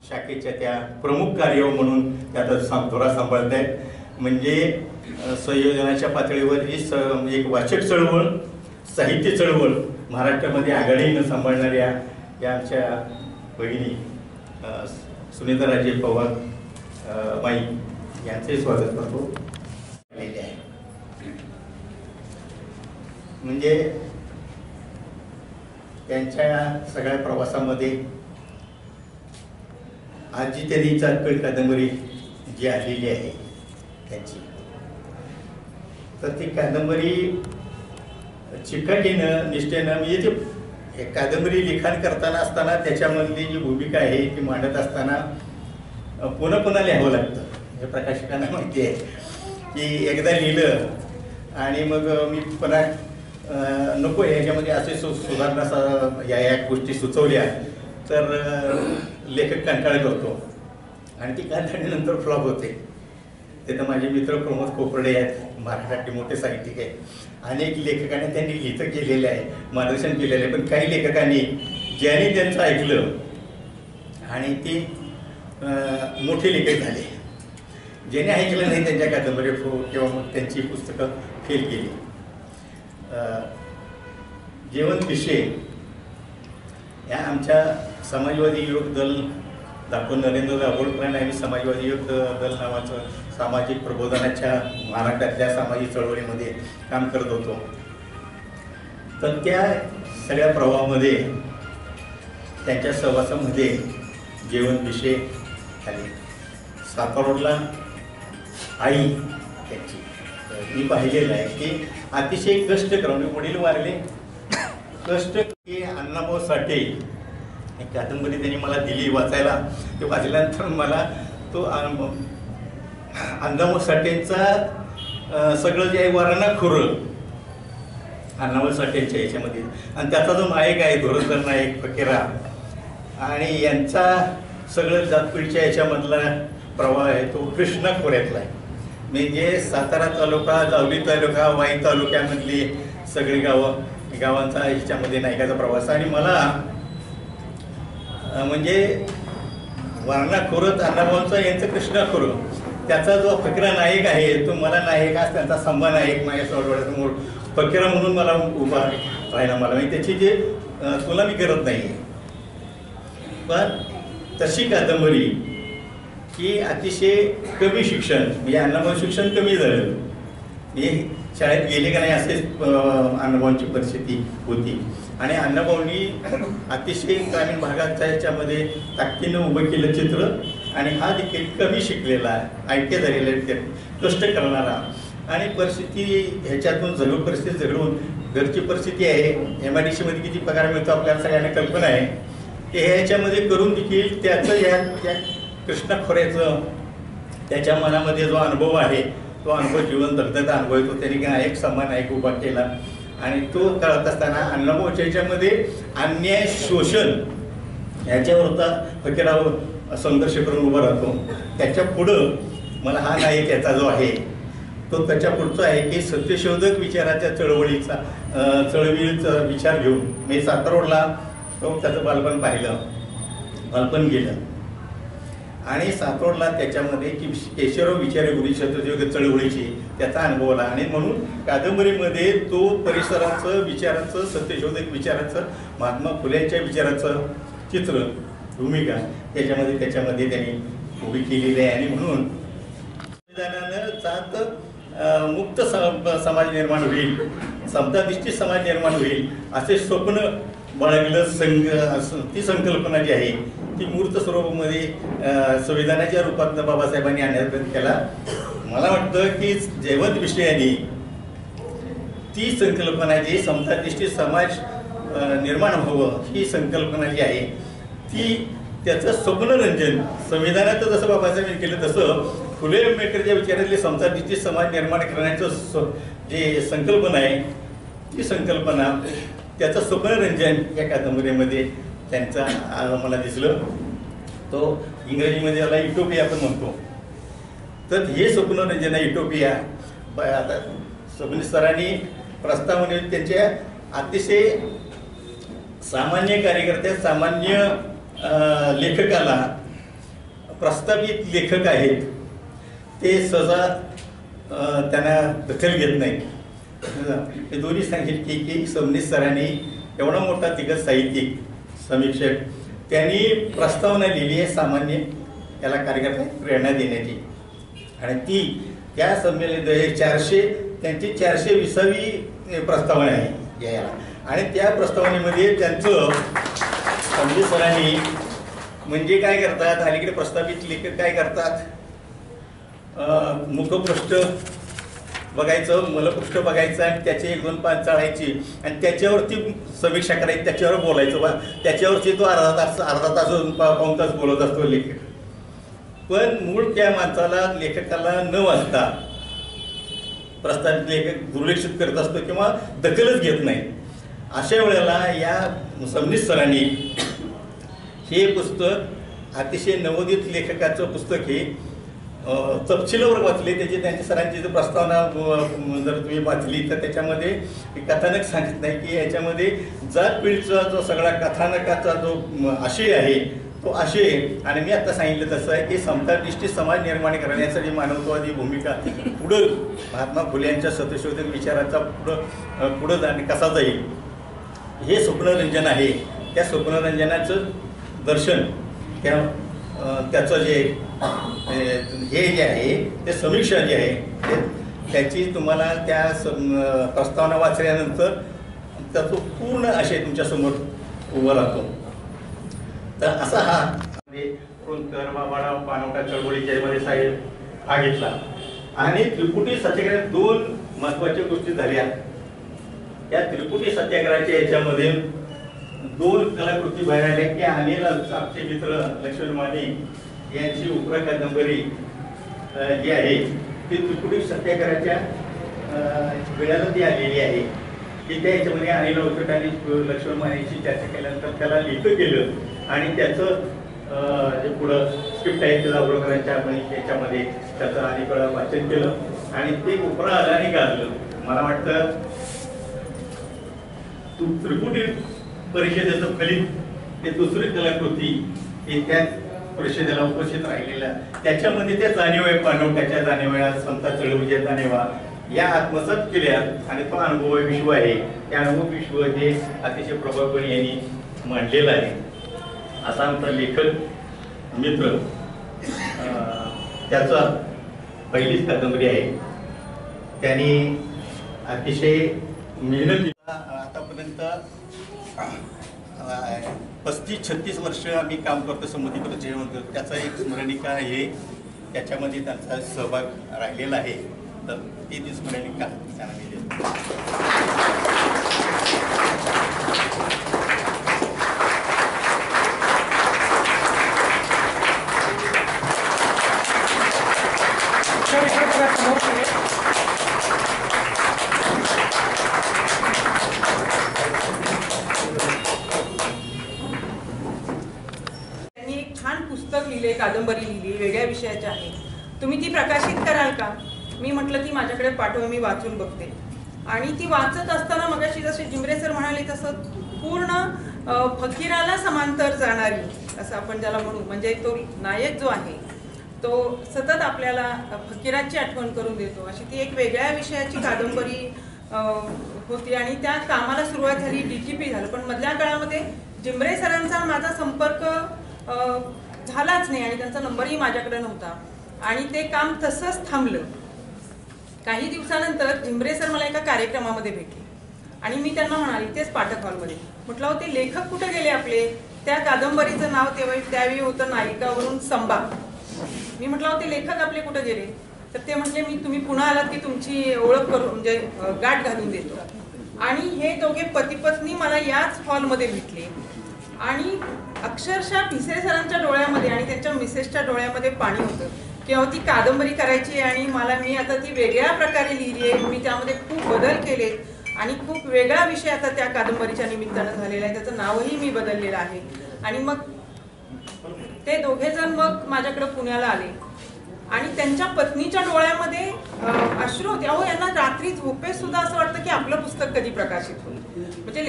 शाखेच्या त्या प्रमुख कार्य म्हणून त्याचा धोरा सांभाळत आहेत. म्हणजे संयोजनाच्या पातळीवर ही एक वाचक चळवळ, साहित्य चळवळ महाराष्ट्रामध्ये आघाडीनं सांभाळणाऱ्या या आमच्या भगिनी सुनीताराजे पवार माई यांचे स्वागत करतो. म्हणजे त्यांच्या सगळ्या प्रवासामध्ये आज जी त्यांनी चालकळ कादंबरी जी आलेली आहे त्यांची, तर ती कादंबरी चिकाटीनं निष्ठेनं म्हणजे ते कादंबरी लिखाण करताना असताना त्याच्यामधली जी भूमिका आहे ती मांडत असताना पुन्हा पुन्हा लिहावं लागतं. हे प्रकाशकांना माहिती आहे की एकदा लिहिलं आणि मग मी पुन्हा नको ह्याच्यामध्ये असे सुधारणा या गोष्टी सुचवल्या तर लेखक कंटाळा करतो आणि ती कंटाळल्यानंतर फ्लॉप होते. ते तर माझे मित्र प्रमोद कोपरडे आहेत, महाराष्ट्रातले मोठे साहित्यिक आहेत. अनेक लेखकांनी त्यांनी लिहितं केलेलं आहे, मार्गदर्शन केलेलं आहे. पण काही लेखकांनी ज्यांनी त्यांचं ऐकलं आणि ते मोठे लेखक झाले, ज्याने ऐकलं नाही त्यांच्या कादंबरी किंवा मग त्यांची पुस्तकं फेल केली. जेवण विषय या आमच्या समाजवादी युवक दल दाखवून नरेंद्र दाभोळकरांनी आम्ही समाजवादी युवक दल नावाचं सामाजिक प्रबोधनाच्या महाराष्ट्रातल्या सामाजिक चळवळीमध्ये काम करत होतो. तर त्या सगळ्या प्रवाहामध्ये त्यांच्या सहवासामध्ये जेवण विषय आले. सातारोडला आई त्यांची मी पाहिलेलं आहे की अतिशय कष्ट करून वडील वारले, कष्ट की अण्णाभाऊ साठे एक कादंबरी त्यांनी मला दिली वाचायला. ते वाचल्यानंतर मला तो अण्णाभाऊ साठेंचा सगळं जे आहे वर्णखोरं अण्णाभाऊ साठेंच्या याच्यामध्ये, आणि त्याचा जो नायक आहे धुरंधर नायक फकीरा आणि यांचा सगळं जातपीडच्या याच्यामधला प्रवाह आहे तो कृष्णा खोऱ्यातला आहे. म्हणजे सातारा तालुका, जावली तालुका, वाई तालुक्यामधली सगळी गावांचा ह्याच्यामध्ये नायकाचा प्रवास. आणि मला म्हणजे वारणा खोरत अण्णाभाऊंचा यांचं कृष्णा खोरं त्याचा जो फकीरा नायक आहे तो मला नायक आज त्यांचा संभा नायक माझ्या डोळ्यासमोर फकीरा म्हणून मला उभा राहिला. मला म्हणजे त्याची जे तुला मी करत नाही. पण तशी कादंबरी की अतिशय कमी शिक्षण, म्हणजे अण्णाभाऊ शिक्षण कमी झालं, हे शाळेत गेले का नाही असेच अण्णाभाऊंची परिस्थिती होती. आणि अण्णाभाऊंनी अतिशय ग्रामीण भागाच्या ह्याच्यामध्ये ताकदीनं उभं केलं चित्र. आणि हा देखील कमी शिकलेला, ऐक्य झालेला, कष्ट करणारा आणि परिस्थिती ह्याच्यातून परिस्थिती झगडून घरची परिस्थिती आहे. MIDC मध्ये किती पगार मिळतो आपल्याला सगळ्यांना कल्पना आहे. ते ह्याच्यामध्ये करून देखील त्याचं या कृष्णा खोऱ्याचं त्याच्या मनामध्ये जो अनुभव आहे तो अनुभव जीवन दगदगता अनुभव येतो. त्यांनी नायक समान नायक उभा केला. आणि तो कळत असताना अण्णाभाऊच्या ह्याच्यामध्ये अन्याय शोषण ह्याच्यावरचा फकीराव संघर्ष करून उभा राहतो. त्याच्या पुढं मला हा नायक याचा जो आहे तो त्याच्या पुढचा आहे की सत्यशोधक विचाराच्या चळवळीचा विचार घेऊन मी सातारोडला तो त्याचं बालपण पाहिलं, बालपण गेलं. आणि सातारोडला त्याच्यामध्ये की केशवराव विचारे गुरु सत्यशोधक चळवळीची त्याचा अनुभव आला. आणि म्हणून कादंबरीमध्ये तो परिसराचं विचाराचं, सत्यशोधक विचाराचं, महात्मा फुलेंच्या विचाराचं चित्र, भूमिका त्याच्यामध्ये त्यांनी उभी केलेली आहे. आणि म्हणून संविधानानं जात मुक्त समाज निर्माण होईल, समतानिष्ठ समाज निर्माण होईल असे स्वप्न बाळगलं. ती संकल्पना जी आहे ती मूर्त स्वरूपामध्ये संविधानाच्या रूपात बाबासाहेबांनी आणण्याचा प्रयत्न केला. मला वाटतं की जयवंत विषयाने ती संकल्पना जी समतानिष्ठ समाज निर्माण व्हावं ही संकल्पना जी आहे ती त्याचं स्वप्नरंजन संविधानाचं जसं बाबासाहेबांनी केलं तसं फुले आंबेडकरच्या विचारातले समतानिष्ठ समाज निर्माण करण्याचं जे संकल्पना आहे ती संकल्पना त्याचं स्वप्नरंजन या कादंबरीमध्ये त्यांचा मला दिसलं. तो इंग्रजीमध्ये त्याला युटोपिया आपण म्हणतो. तर हे स्वप्नरंजन आहे युटोपिया. आता सबनीस सरांनी प्रस्तावने त्यांच्या अतिशय सामान्य कार्यकर्त्या, सामान्य लेखकाला प्रस्थापित लेखक आहेत ते सहजा त्यांना दखल घेत नाही. ते दोन्ही सांगितले की सबनीस सरांनी एवढा मोठा दिग्गज साहित्यिक समीक्षक त्यांनी प्रस्तावना लिहिली आहे सामान्य याला कार्यकर्त्यांना प्रेरणा देण्याची, आणि ती त्या संमेलन 400 त्यांची 420वी प्रस्तावना आहे याला. आणि त्या प्रस्तावनेमध्ये त्यांचं सबनीस सरांनी म्हणजे काय करतात, अलीकडे प्रस्थापित लेखक काय करतात, मुखपृष्ठ बघायचं, मलपृष्ठ बघायचं आणि त्याचे 1-2 पान चाळायची आणि त्याच्यावरती समीक्षा करायची, त्याच्यावर बोलायचं. त्याच्यावरती तो अर्धा तास पाऊण तास बोलत असतो लेखक. पण मूळ त्या माणसाला लेखकाला न वाचता प्रस्थापित लेखक दुर्लक्षित करत असतो किंवा दखलच घेत नाही. अशा वेळेला या सबनीस सरांनी हे पुस्तक अतिशय नवोदित लेखकाचं पुस्तक हे तपशीलवर वाचले. त्यांच्या सरांची जर प्रस्तावना जर तुम्ही वाचली तर त्याच्यामध्ये कथानक सांगत नाही की याच्यामध्ये जात पिढीचा जो सगळा कथानकाचा जो आशय आहे तो आशय, आणि मी आता सांगितलं तसं आहे की समतानिष्ठ समाज निर्माण करण्यासाठी मानवतावादी भूमिका पुढं महात्मा फुले यांच्या सत्यशोधक विचाराचा पुढं जाणे कसा जाईल हे स्वप्नरंजन आहे. त्या स्वप्नरंजनाचं दर्शन त्याचं जे हे जे आहे ते समीक्षा जी आहे त्याची तुम्हाला त्या प्रस्तावना वाचल्यानंतर त्याचं पूर्ण आशय तुमच्यासमोर उभा राहतो. तर असा हा कोणकर बाबाराव पानवटा चळवळीच्या मध्ये साहेब हा घेतला. आणि त्रिपुटी सत्याग्रहात 2 महत्वाच्या गोष्टी झाल्या. या त्रिपुटी सत्याग्रहाच्या याच्यामध्ये 2 कलाकृती बाहेर आल्या की अनिल आमचे मित्र लक्ष्मण माने यांची उपरा कादंबरी जी आहे ती त्रिपुटी सत्याग्रहाच्या वेळेला ती आलेली आहे की त्या याच्यामध्ये अनिल अवचट आणि लक्ष्मण मानेची चर्चा केल्यानंतर त्याला लिहितं केलं आणि त्याचं जे पुढं स्क्रिप्ट आहे ते दाभोळकरांच्या आपण त्याच्यामध्ये त्याचं अनेक वेळा वाचन केलं आणि ते उपरा आलं आणि गाजलं. मला वाटतं त्रिपुटी परिषदेचं फलित ते दुसरी कलाकृती हे त्या परिषदेला उपस्थित राहिलेल्या त्याच्यामध्ये त्या जाणीवा पानवट्याच्या जाणीवा समता चळवळीच्या जाणीवा या आत्मसात केल्या आणि तो अनुभव विश्व आहे. त्या अनुभव विश्व हे अतिशय प्रभावपणे यांनी मांडलेलं आहे. असा आमचा लेखक मित्र त्याचा पहिलीच कादंबरी आहे. त्यांनी अतिशय मेहनत आतापर्यंत 35-36 वर्ष आम्ही काम करतो समितीकडे जेवण करतो. त्याचा एक स्मरणिका आहे त्याच्यामध्ये त्यांचा सहभाग राहिलेला आहे. तर ती स्मरणिका त्यांना मी देतो. कादंबरी लिहिली, वेगळ्या विषयाची आहे, तुम्ही ती प्रकाशित कराल का? मी म्हटलं ती माझ्याकडे पाठवा, मी वाचून बघते. आणि ती वाचत असताना मगाशी जसे जिमरे सर म्हणाले तसं पूर्ण फकीराला समांतर जाणारी असं आपण ज्याला म्हणू, म्हणजे तो नायक जो आहे तो सतत आपल्याला फकीराची आठवण करून देतो. अशी ती एक वेगळ्या विषयाची कादंबरी होती आणि त्या कामाला सुरुवात झाली, DTP झालं. पण मधल्या काळामध्ये जिमरे सरांचा माझा संपर्क झालाच नाही आणि त्यांचा नंबरही माझ्याकडे नव्हता आणि ते काम तसंच थांबलं. काही दिवसानंतर जिमरे सर मला एका कार्यक्रमामध्ये भेटले आणि मी त्यांना म्हणाले, तेच पाठक हॉलमध्ये, म्हटलं हो ते लेखक कुठे गेले आपले? त्या कादंबरीचं नाव त्यावेळी होतं नायिकावरून संबा. मी म्हटलं हो ते लेखक आपले कुठे गेले? तर ते म्हटले, मी तुम्ही पुन्हा आलात की तुमची ओळख करून म्हणजे गाठ घालून देतो. आणि हे दोघे पती पत्नी मला याच हॉलमध्ये भेटले आणि अक्षरशः भिसे सरांच्या डोळ्यामध्ये आणि त्यांच्या मिसेसच्या डोळ्यामध्ये पाणी होतं किंवा ती कादंबरी करायची आणि मी आता ती वेगळ्या प्रकारे लिहिली आहे. मी त्यामध्ये खूप बदल केले आणि खूप वेगळा विषय आता त्या कादंबरीच्या निमित्तानं झालेला आहे. त्याचं नावही मी बदललेलं आहे. आणि मग ते दोघे जण मग माझ्याकडे पुण्याला आले आणि त्यांच्या पत्नीच्या डोळ्यामध्ये अश्रू होते. अहो यांना रात्री झोपेत सुद्धा असं वाटतं की आपलं पुस्तक कधी प्रकाशित होईल. म्हणजे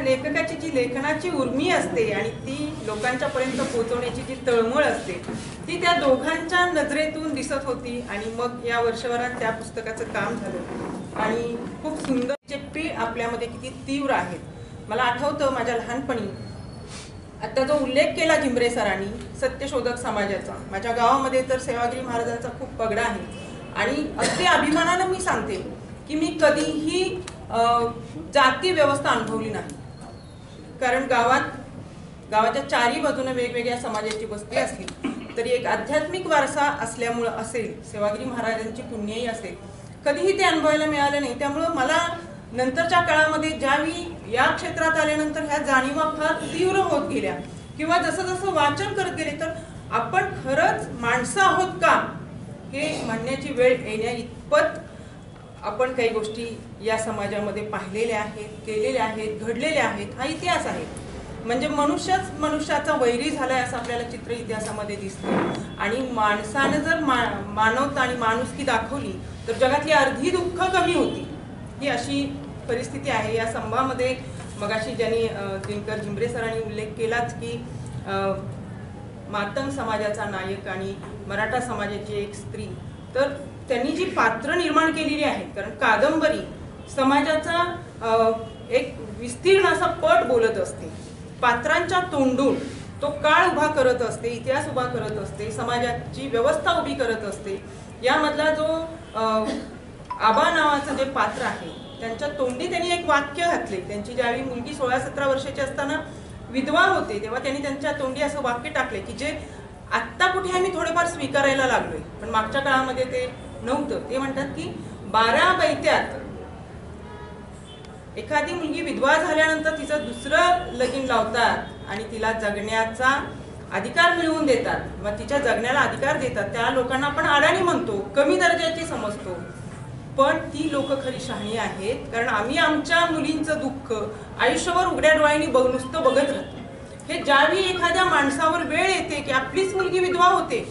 लेखकाची जी लेखनाची उर्मी असते आणि ती लोकांच्या पर्यंत पोहोचवण्याची जी तळमळ असते ती त्या दोघांच्या नजरेतून दिसत होती. आणि मग या वर्षभरात त्या पुस्तकाचं काम झालं आणि खूप सुंदर चिप्पी आपल्यामध्ये किती तीव्र आहेत. मला आठवतं माझ्या लहानपणी आता जो उल्लेख केला जिंभरे सरांनी सत्यशोधक समाजाचा, माझ्या गावामध्ये तर सेवागिरी महाराजांचा खूप पगडा आहे आणि अगदी अभिमानानं मी सांगते की मी कधीही जाती व्यवस्था अनुभवली नाही. कारण गावाच्या चारी बाजूने वेगवेगळ्या समाजाची वस्ती असली तरी एक आध्यात्मिक वारसा असल्यामुळं असेल, सेवागिरी महाराजांची पुण्यही असेल, कधीही ते अनुभवायला मिळालं नाही. त्यामुळं मला नंतरच्या काळामध्ये ज्यावेळी या क्षेत्रात आल्यानंतर ह्या जाणीवा फार तीव्र होत गेल्या किंवा जसं जसं वाचन करत गेले तर आपण खरंच माणसं आहोत का हे म्हणण्याची वेळ येण्या इतपत आपण काही गोष्टी या समाजामध्ये पाहिलेल्या आहेत, केलेल्या आहेत, घडलेल्या आहेत. हा इतिहास आहे. म्हणजे मनुष्यच मनुष्याचा वैरी झालाय असं आपल्याला चित्र इतिहासामध्ये दिसतं. आणि माणसानं जर मानवता आणि माणुसकी दाखवली तर जगातली अर्धी दुःख कमी होती. ही अशी परिस्थिती आहे. या स्तंभामध्ये मगाशी ज्यांनी दिनकर जिंभरे सरांनी उल्लेख केलाच की मातंग समाजाचा नायक आणि मराठा समाजाची एक स्त्री, तर त्यांनी जी पात्र निर्माण केलेली आहेत, कारण कादंबरी समाजाचा एक विस्तीर्ण असा पट बोलत असते. पात्रांच्या तोंडून तो काळ उभा करत असते, इतिहास उभा करत असते, समाजाची व्यवस्था उभी करत असते. यामधला जो आबा नावाचं जे पात्र आहे त्यांच्या तोंडी त्यांनी एक वाक्य घातले. त्यांची ज्यावेळी मुलगी 16-17 वर्षाची असताना विधवा होते तेव्हा त्यांनी त्यांच्या तोंडी असं वाक्य टाकले की जे आत्ता कुठे आम्ही थोडेफार स्वीकारायला लागलोय पण मागच्या काळामध्ये ते नव्हतं. ते म्हणतात की 12 बैत्यात एखादी मुलगी विधवा झाल्यानंतर तिचं दुसरं लगीन लावतात आणि तिला जगण्याचा अधिकार मिळवून देतात, मग तिच्या जगण्याला अधिकार देतात. त्या लोकांना आपण अडाणी म्हणतो, कमी दर्जाची समजतो, पण ती लोक खरी शहाणी आहेत. कारण आम्ही आमच्या मुलींचं दुःख आयुष्यभर उघड्या डोळ्यांनी नुसतं बघत राहतो. हे ज्यावेळी एखाद्या माणसावर वेळ येते की आपलीच मुलगी विधवा होते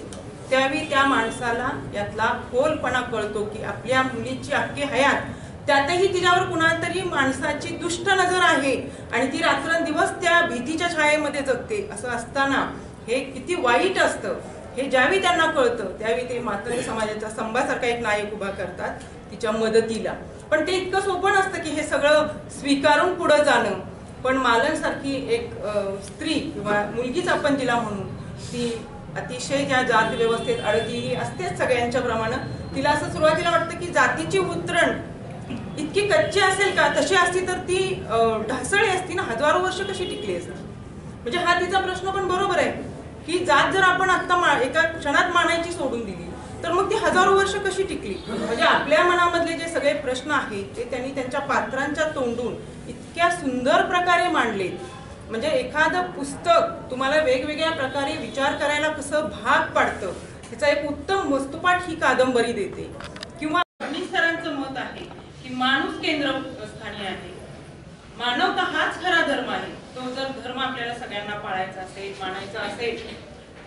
त्यावेळी त्या माणसाला यातला खोलपणा कळतो की आपल्या मुलीची अख्खी हयात त्यातही तिच्यावर कुणातरी माणसाची दुष्ट नजर आहे आणि ती रात्रंदिवस त्या भीतीच्या छायेमध्ये जगते. असं असताना हे किती वाईट असतं हे ज्यावेळी त्यांना कळतं त्यावेळी ते मातंग समाजाचा स्तंभासारखा एक नायक उभा करतात तिच्या मदतीला. पण ते इतकं सोपं नसतं की हे सगळं स्वीकारून पुढे जाणं. पण मालन सारखी एक स्त्री किंवा मुलगीच आपण तिला म्हणून, ती अतिशय ज्या जात व्यवस्थेत अडकलेली असतेच सगळ्यांच्या प्रमाणे, तिला असं सुरुवातीला वाटतं की जातीची उतरण इतकी कच्ची असेल का, तशी असती तर ती ढासळी असती ना, हजारो वर्ष कशी टिकली असती. म्हणजे हा तिचा प्रश्न पण बरोबर आहे की जात जर आपण आता एका क्षणात मानायची सोडून दिली तर मग ती हजारो वर्ष कशी टिकली. म्हणजे आपल्या मनामधले जे सगळे प्रश्न आहेत ते त्यांनी त्यांच्या पात्रांच्या तोंडून इतक्या सुंदर प्रकारे मांडले. म्हणजे एखादं पुस्तक तुम्हाला वेगवेगळ्या प्रकारे विचार करायला कसं भाग पाडतं ह्याचा एक उत्तम वस्तुपाठ ही कादंबरी देते. किंवा सरांचं मत आहे की माणूस केंद्रस्थानी आहे, मानवता हाच खरा धर्म आहे. तो जर धर्म आपल्याला सगळ्यांना पाळायचा असेल, मानायचा असेल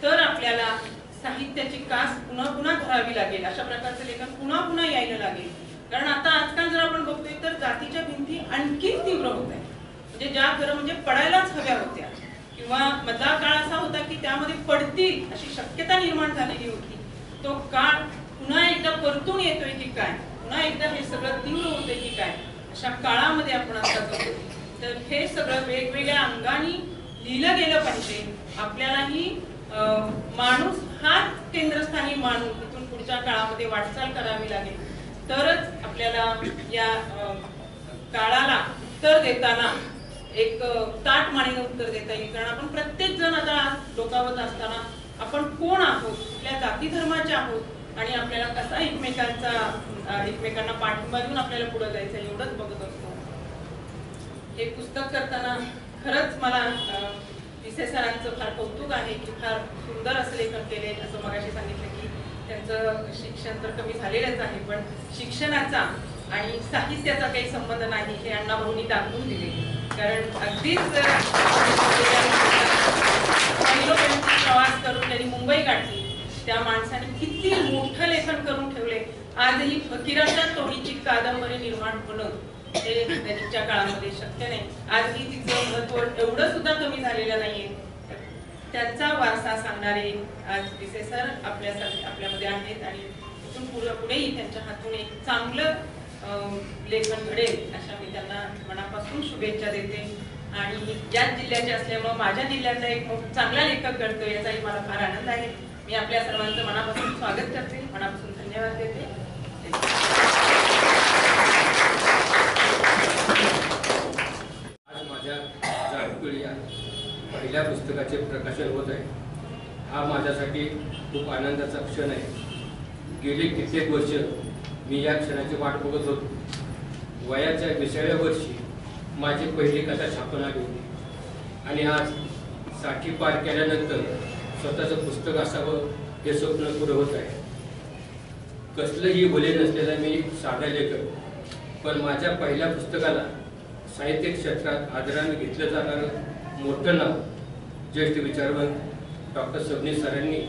तर आपल्याला साहित्याची कास पुन्हा पुन्हा धरावी लागेल. अशा प्रकारचं लेखन पुन्हा पुन्हा यायला लागेल. कारण आता आजकाल जर आपण बघतोय तर जातीच्या भिंती आणखीन तीव्र होत आहेत. म्हणजे ज्या खरं म्हणजे पडायलाच हव्या होत्या किंवा मधला काळ असा होता की त्यामध्ये पडतील अशी शक्यता निर्माण झालेली होती. तो काळ पुन्हा एकदा परतून येतोय की काय, पुन्हा एकदा हे सगळं तीव्र होतंय की काय, अशा काळामध्ये आपण आता जगतोय. तर हे सगळं वेगवेगळ्या अंगाने लिहिलं गेलं पाहिजे. आपल्यालाही माणूस हाच केंद्रस्थानी मानून तिथून पुढच्या काळामध्ये वाटचाल करावी लागेल. तरच आपल्याला या काळाला उत्तर देताना एक ताट मानेने उत्तर देता येईल. कारण आपण प्रत्येक जण आता डोकावत असताना आपण कोण आहोत, कुठल्या जाती धर्माचे आहोत आणि आपल्याला कसा एकमेकांना पाठिंबा देऊन आपल्याला पुढे जायचं एवढंच बघत असतो. हे पुस्तक करताना खरंच मला विसे सरांचं फार कौतुक आहे की फार सुंदर असं लेखन केले. असं मगाशी सांगितलं की त्यांचं शिक्षण तर कमी झालेलंच आहे पण शिक्षणाचा आणि साहित्याचा काही संबंध नाही हे अण्णाभाऊंनी दाखवून दिले. कारण अगदीच प्रवास करून त्यांनी मुंबई गाठली त्या माणसाने किती मोठं लेखन करून ठेवले. आजही फकीराच्या तोडीची कादंबरी निर्माण होणं ते नजीकच्या काळामध्ये शक्य नाही. आजही तिचं महत्व एवढं सुद्धा कमी झालेलं नाहीये. त्यांचा वारसा सांगणारे आज पिसे सर आपल्यामध्ये आहेत आणि इथून पुढेही त्यांच्या हातून एक चांगलं लेखन घडेल अशा मी त्यांना मनापासून शुभेच्छा देते. आणि याच जिल्ह्याचे असल्यामुळे माझ्या जिल्ह्यातला एक चांगला लेखक घडतो याचाही मला फार आनंद आहे. मी आपल्या सर्वांचं मनापासून स्वागत करते, मनापासून धन्यवाद देते. आज माझ्या जाणपिढी या पहिल्या पुस्तकाचे प्रकाशन होत आहे. हा माझ्यासाठी खूप आनंदाचा क्षण आहे. गेली कित्येक वर्ष मी या क्षणाची वाट बघत होतो. वयाच्या 20व्या वर्षी माझी पहिली कथा छापून आली होती आणि आज 60 पार केल्यानंतर स्वतःचं पुस्तक असावं हे स्वप्न पुरं होत आहे. कसलंही भले नसलेला मी साधा लेखक, पण माझ्या पहिल्या पुस्तकाला साहित्य क्षेत्रात आदराने घेतलं जाणारं मोठं नाव ज्येष्ठ विचारवंत डॉक्टर सबनीस सरांनी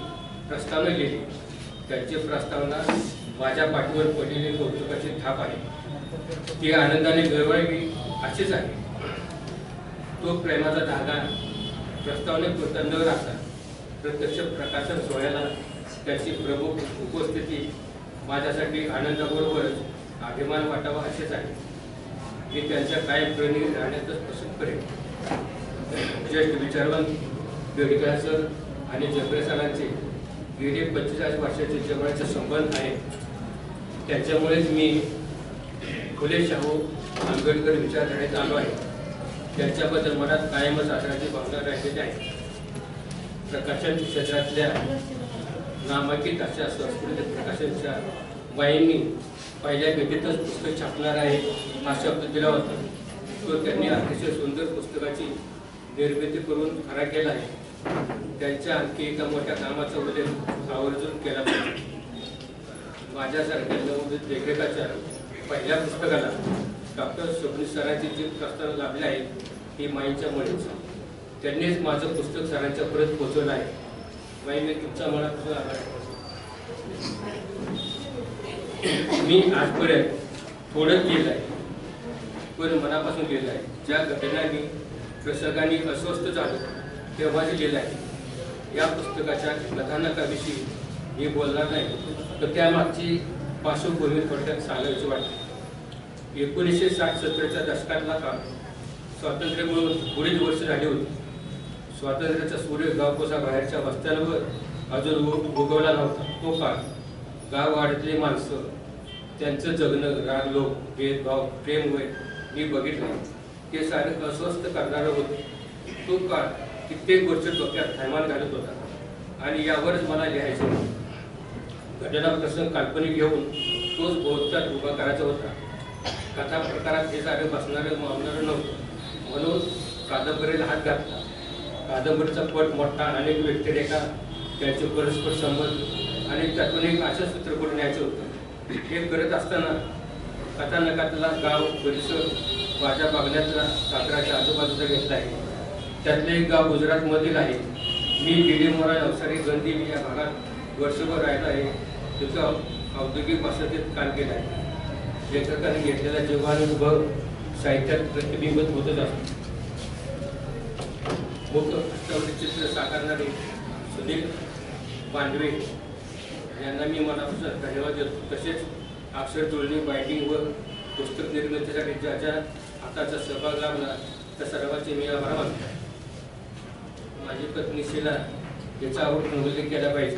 प्रस्तावना लिहिली. त्यांची प्रस्तावना माझ्या पाठीवर पडलेली कौतुकाची थाप आहे. ती आनंदाने गरवावी अशीच आहे. तो प्रेमाचा धागा प्रस्तावनेपुरता न राहता प्रत्यक्ष प्रकाशन सोहळ्याला त्याची प्रमुख उपस्थिती माझ्यासाठी आनंदाबरोबरच अभिमान वाटावा असेच आहे. मी त्यांच्या कायम प्रेमी राहण्यातच पसंत करेन. ज्येष्ठ विचारवंत बेडकर सर आणि जबरे सरांचे गेले 45 वर्षाचे जवळचे संबंध आहेत. त्याच्यामुळेच मी फुले शाहू आंबेडकर विचारधारेत आलो आहे. त्यांच्याबद्दल मनात कायमच आदराची भावना राहिलेली आहे. प्रकाशन क्षेत्रातल्या नामांकित अशा संस्कृत प्रकाशनच्या बाईंनी पहिल्या भेटीतच पुस्तक छापणार आहे हा शब्द दिला होता. तो त्यांनी अतिशय सुंदर पुस्तकाची निर्मिती करून खरा केला आहे. त्यांच्या आणखी एका मोठ्या कामाचा उल्लेख आवर्जून केला पाहिजे. माझ्यासारख्या नवोदित लेखकाच्या पहिल्या पुस्तकाला डॉक्टर सबनीस सरांची जी प्रस्तावना लाभली आहे ती माईंच्यामुळेच. त्यांनीच माझं पुस्तक सरांच्या परत पोहोचवलं आहे. माई, मी तुमचा मनापासून आभार आहे. मी आजपर्यंत थोडंच लिहिलं आहे, पण मनापासून लिहिलं आहे. ज्या घटनांनी प्रसंगांनी अस्वस्थ झालो तेव्हाच लिहिलं आहे. या पुस्तकाच्या कथानकाविषयी मी बोलणार नाही, तर त्यामागची पार्श्वभूमी थोडक्यात सांगायची वाटते. 1960-70च्या दशकातला काळ स्वातंत्र्य मिळून पुढील वर्ष झाली होती. स्वातंत्र्याचा सूर्य गावकोसा बाहेरच्या वस्त्यांवर अजून उगवला नव्हता. तो काळ गाववाड्यातली माणसं, त्यांचं जगणं, रागलोक, भेदभाव, प्रेम वय मी बघितलं. ते सारे अस्वस्थ करणारं होते. तो काळ कित्येक वर्ष डोक्यात थैमान घालत होता आणि यावरच मला लिहायचं होतं. घटना प्रसंग काल्पनिक घेऊन तोच बहुतांश उभा करायचा होता. कथा प्रकारात हे सारे बसणारं मावणारं नव्हतं. म्हणून कादंबरीला हात घातला. कादंबरीचा पट मोठा, अनेक व्यक्तिरेखा, त्यांचे परस्पर संबंध आणि त्यातून एक असं चित्रपट न्यायचं होतं. हे करत असताना कथानकातला गाव, परिसर माझ्या बघण्यातला साताराच्या आजूबाजूचा घेतला आहे. त्यातले एक गाव गुजरातमधील आहे. मी गिडीमोरा, नवसारी, गंदी या भागात वर्षभर राहिला आहे. तिथं औद्योगिक वसाहतीत काम केलं आहे. लेखकाने घेतलेला जीवानुभव साहित्यात प्रतिबिंबित होतच असतो. मुख्य अष्टावली चित्र साकारणारे सुनील पांडवे यांना मी मनापासून धन्यवाद देतो. तसेच अक्षर जुळणी, बाइंडिंग व पुस्तक निर्मितीसाठी ज्याच्या हाताचा सहभाग लाभला त्या सर्वांचे मी आभार मानतो. माझी पत्नी शिला याचा आवडून उल्लेख केला पाहिजे.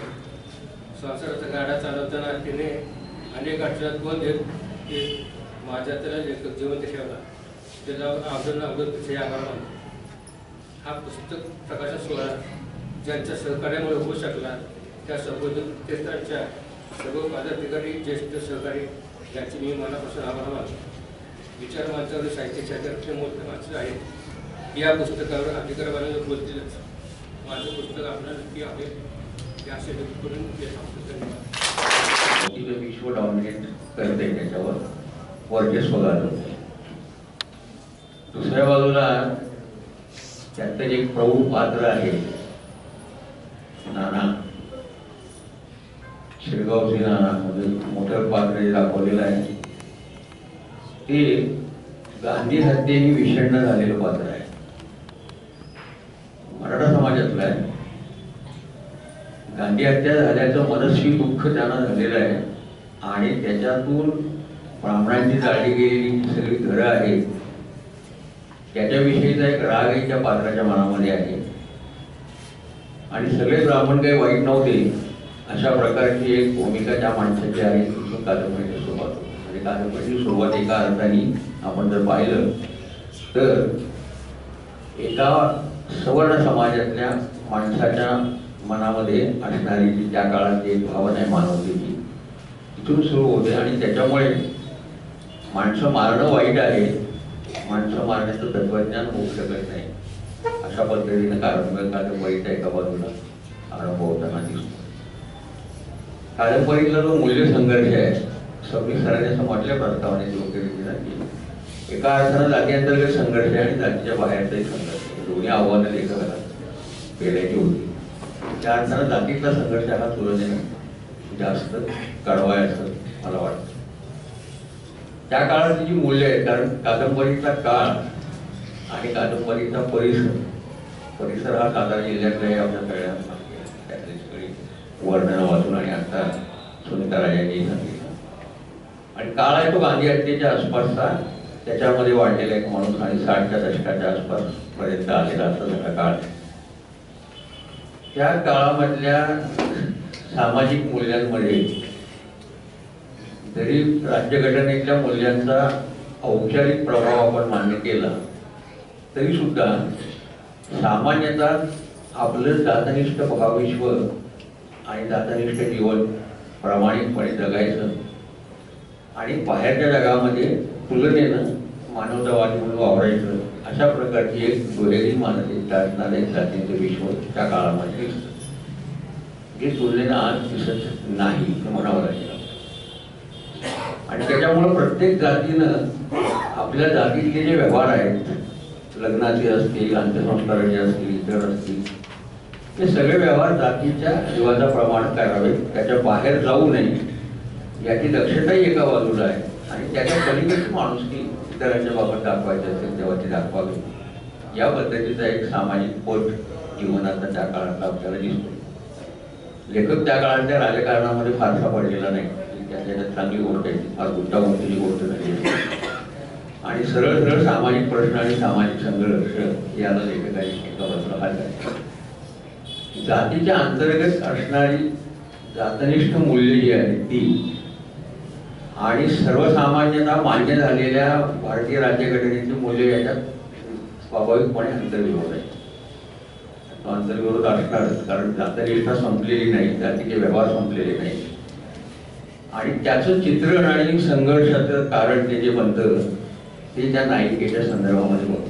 संसाराचा गाडा चालवताना तिने अनेक अडचणात कोण देत ते माझ्या त्याला लेखक जिवंत ठेवला. त्याला आवडत तिचे आभार मानतो. हा पुस्तक प्रकाशन सोहळा ज्यांच्या सहकार्यामुळे होऊ शकला त्या संबोधितांच्या सर्व पदाधिकारी, ज्येष्ठ सहकारी यांचे मी मनापासून आभार मानतो. विचार माणसावर साहित्य क्षेत्रातले मोठे माणसं आहेत. या पुस्तकावर अधिकारवाल्याने बोलतीलच. माझं पुस्तक आपल्याला नक्की आहे या असे करून धन्यवाद. विश्व डॉमिनेट करते, त्याच्यावर वर्चस्व गाजवते. दुसऱ्या बाजूला त्यातलं एक प्रमुख पात्र आहे नाना. शिरगावचे नाना मध्ये मोठं पात्र दाखवलेलं आहे. ते गांधी हत्येने विषण्ण झालेलं पात्र आहे. मराठा समाजातलं आहे. गांधी हत्या झाल्याचं मनस्वी दुःख त्यांना झालेलं आहे आणि त्याच्यातून ब्राह्मणांची जाळली गेलेली जी सगळी घरं आहेत त्याच्याविषयीचा एक रागही त्या पात्राच्या मनामध्ये आहे. आणि सगळे ब्राह्मण काही वाईट नव्हते अशा प्रकारची एक भूमिका त्या माणसाची आहे. कादंबरीची सुरुवात आणि कादंबरीची सुरुवात एका अर्थाने आपण जर पाहिलं तर एका सवर्ण समाजातल्या माणसाच्या मनामध्ये असणारी जी त्या काळात एक भावना आहे मानवतेची तिथून सुरू होते. आणि त्याच्यामुळे माणसं मारणं वाईट आहे, माणसं मारण्याचं तत्वज्ञान होऊ शकत नाही अशा पद्धतीनं कादंबरीचा एका बाजूला आरंभ होताना दिसतो. कादंबरीतला जो मूल्य संघर्ष आहे सबनीस सरांनी असं म्हटल्या प्रस्तावनेत योग्य रीतीनं की एका अर्थानं जातीअंतर्गत संघर्ष आहे आणि जातीच्या बाहेरचाही संघर्ष आहे. दोन्ही आव्हानं लेखकाला पेलायची होती. त्या अर्थानं जातीतला संघर्ष हा तुलनेनं जास्त कडवा आहे असं मला वाटतं. त्या काळाची जी मूल्य आहेत, कारण कादंबरीचा काळ आणि कादंबरीचा परिसर हा सातारा जिल्ह्यातला आपल्या सगळ्या त्यातली सगळी वर्णनं वाचून आणि आता सुनीता राजांनी सांगितलं. आणि काळ आहे तो गांधी हत्येच्या आसपासचा, त्याच्यामध्ये वाढलेला एक माणूस आणि 60च्या दशकाच्या आसपास पर्यंत आलेला असा सगळा काळ. त्या काळामधल्या सामाजिक मूल्यांमध्ये जरी राज्यघटनेतल्या मूल्यांचा औपचारिक प्रभाव आपण मान्य केला तरी सुद्धा सामान्यतः आपलं जातनिष्ठ भावविश्व आणि जातनिष्ठ जीवन प्रामाणिकपणे जगायचं आणि बाहेरच्या जगामध्ये तुलनेनं मानवतावादी म्हणून वावरायचं अशा प्रकारची एक दुहेरी मानसिकता असणारं एक जातीचं विश्व त्या काळामध्ये दिसतं, जे तुलनेनं आज दिसत नाही हे म्हणावं लागेल. आणि त्याच्यामुळं प्रत्येक जातीनं आपल्या जातीतले जे व्यवहार आहेत, लग्नाचे असतील, अंत्यसंस्काराचे असतील, इतर असतील, ते सगळे व्यवहार जातीच्या जीवाप्रमाणे करावे, त्याच्या बाहेर जाऊ नये याची दक्षताही एका बाजूला आहे. आणि त्याच्या पलीकडची माणुसकी इतरांच्या बाबत दाखवायची असेल तेव्हा ती दाखवावी या पद्धतीचा एक सामाजिक पट जीवनाचा त्या काळात आपल्याला दिसतो. लेखक त्या काळातल्या राजकारणामध्ये फारसा पडलेला नाही, त्याच्यात चांगली गोष्ट आहे, फार गुंतागुंतीची गोष्ट झाली आणि सरळ सरळ सामाजिक प्रश्न आणि सामाजिक संघर्ष याला लेखकांनी एका बाजूला हात. जातीच्या अंतर्गत असणारी जातनिष्ठ मूल्य जी आहेत ती आणि सर्वसामान्यांना मान्य झालेल्या भारतीय राज्यघटनेची मूल्य याच्यात स्वाभाविकपणे अंतर्विरोध आहे. तो अंतर्विरोध असणारच, कारण जातनिष्ठा संपलेली नाही, जातीचे व्यवहार संपलेले नाही. आणि त्याचं चित्रण आणि संघर्षाचं कारण ते जे बनतं ते त्या नायिकेच्या संदर्भामध्ये बनतं.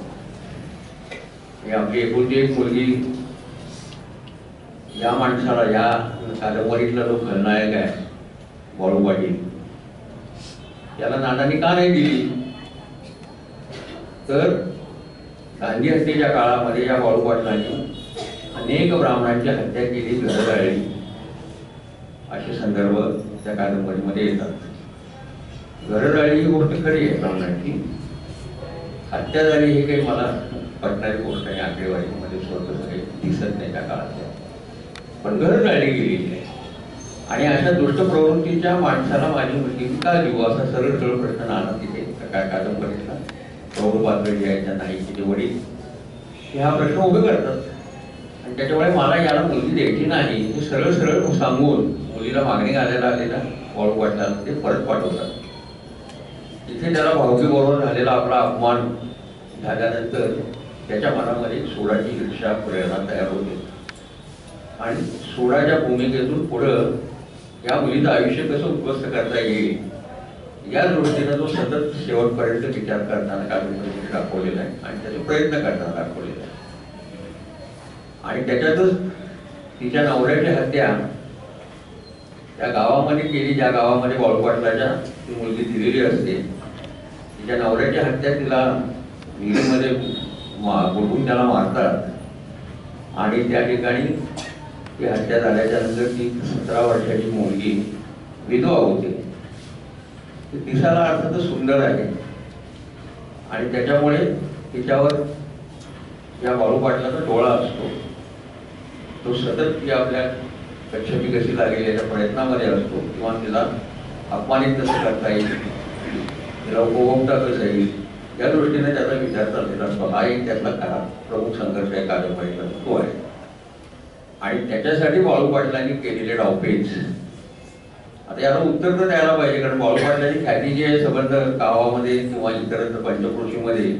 आपली एकुलती एक मुलगी या माणसाला, या कादंबरीतला जो खलनायक आहे बाळू पाटील, त्याला नानांनी का नाही दिली तर गांधी हत्येच्या काळामध्ये या बाळू पाटलांनी अनेक ब्राह्मणांची हत्या केली, घरं जाळली असे संदर्भ त्या कादंबरीमध्ये येतात. घरं जाळली ही गोष्ट खरी आहे, ब्राह्मणांची हत्या झाली हे काही मला पटणारी गोष्ट आहे, आकडेवारीमध्ये स्वतः काही दिसत नाही त्या काळात, पण घरं जाळली गेलेली आहे. आणि अशा दुष्ट प्रवृत्तीच्या माणसाला माझी मुलगी का देऊ असा सरळ सरळ प्रश्न नाना तिथे काय कादंबरीतला प्रौढ पात्र जे आहे त्या नायिकेचे वडील हे हा प्रश्न उभे करतात. आणि त्याच्यामुळे मला याला मुलगी द्यायची नाही हे सरळ सरळ सांगून मुलीला मागणी घालायला आलेला बाळू पाटलाला ते परत पाठवतात. तिथे त्याला भावकीबरोबर झालेला आपला अपमान झाल्यानंतर त्याच्या मनामध्ये सोडाची ईर्ष्या प्रेरणा तयार होते आणि सोडाच्या भूमिकेतून पुढं या मुलीचं आयुष्य कसं उद्ध्वस्त करता येईल या दृष्टीनं तो सतत शेवटपर्यंत विचार करताना कादंबरीमध्ये दाखवलेला आहे आणि त्याचे प्रयत्न करताना दाखवलेला आहे. आणि त्याच्यातच तिच्या नवऱ्याची हत्या त्या गावामध्ये केली, ज्या गावामध्ये बाळू पाटलाच्या ती मुलगी दिलेली असते, तिच्या नवऱ्याची हत्या तिला विहिरीमध्ये बुडवून त्याला मारतात आणि त्या ठिकाणी ती हत्या झाल्याच्या नंतर ती 17 वर्षाची मुलगी विधवा होते. दिसायला अर्थातच सुंदर आहे आणि त्याच्यामुळे तिच्यावर या बाळू पाटलाचा डोळा असतो. तो सतत ती आपल्या कच्छपी कशी लागेल याच्या प्रयत्नामध्ये असतो, किंवा तिला अपमानित कसं करता येईल, तिला उपभोगता कसं येईल, या दृष्टीने त्याचा विचार चाललेला असतो. हा एक त्यातला प्रमुख संघर्ष आहे कादंबरीचा, तो आहे. आणि त्याच्यासाठी बाळू पाटलांनी केलेले डावपेच, आता याला उत्तर तर द्यायला पाहिजे, कारण बाळू पाटलांची ख्याती जी आहे संबंध गावामध्ये किंवा इतर पंचक्रोशीमध्ये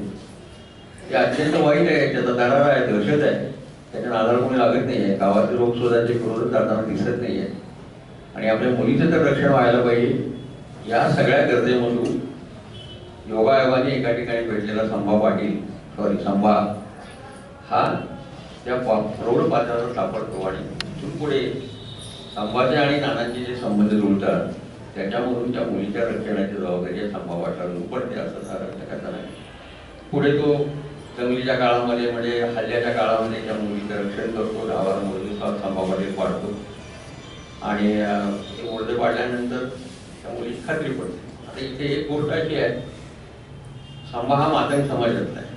ते अत्यंत वाईट आहे. त्याचा दरारा आहे, दहशत आहे. त्याच्या नादाला कोणी लागत नाही आहे. गावातील लोक सुद्धा ते विरोधात जाताना दिसत नाही आहे. आणि आपल्या मुलीचं तर रक्षण व्हायला पाहिजे. या सगळ्या गरजेमधून योगायोगाने एका ठिकाणी भेटलेला संभा हा त्या प्रौढ पात्राला सापडतो. आणि तिथून पुढे संभाजी आणि नानांचे जे संबंध जुळतात त्याच्यामधून त्या मुलीच्या रक्षणाची जबाबदारी संभा वाटला पडते, असं सारा नाही. पुढे तो जंगलीच्या काळामध्ये म्हणजे हल्ल्याच्या काळामध्ये त्या मुलीचं रक्षण करतो. 10-12 मुली संभामध्ये पाडतो आणि ते मुर्दे पाडल्यानंतर त्या मुलीची खात्री पडते. आता इथे एक गोष्ट अशी आहे, संभा हा मातंग समाजातला आहे.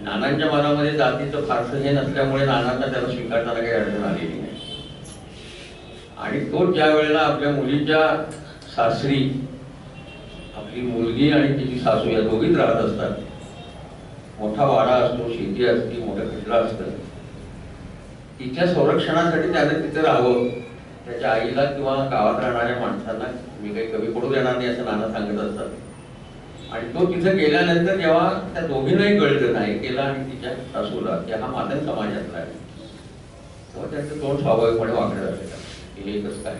नानांच्या मनामध्ये जातीचं फारसं हे नसल्यामुळे नानांना त्याला स्वीकारताना काही अडचण आलेली नाही. आणि तो ज्या वेळेला आपल्या मुलीच्या सासरी आपली मुलगी आणि तिची सासू या दोघीच राहत असतात. मोठा वाडा असतो, शेती असते, मोठं खटला असतं. तिच्या संरक्षणासाठी त्याने तिथे राहावं. त्याच्या आईला किंवा गावात राहणाऱ्या माणसांना मी काही कमी पडू देणार नाही असं नाना सांगत असतात. आणि तो तिथे गेल्यानंतर जेव्हा त्या दोघींनाही कळलं नाही केला आणि तिच्या सासूला की हा मातंग समाजातला आहे, तेव्हा त्याचं तोंड स्वाभाविकपणे वाकडं झालेलं. हे कसं काय,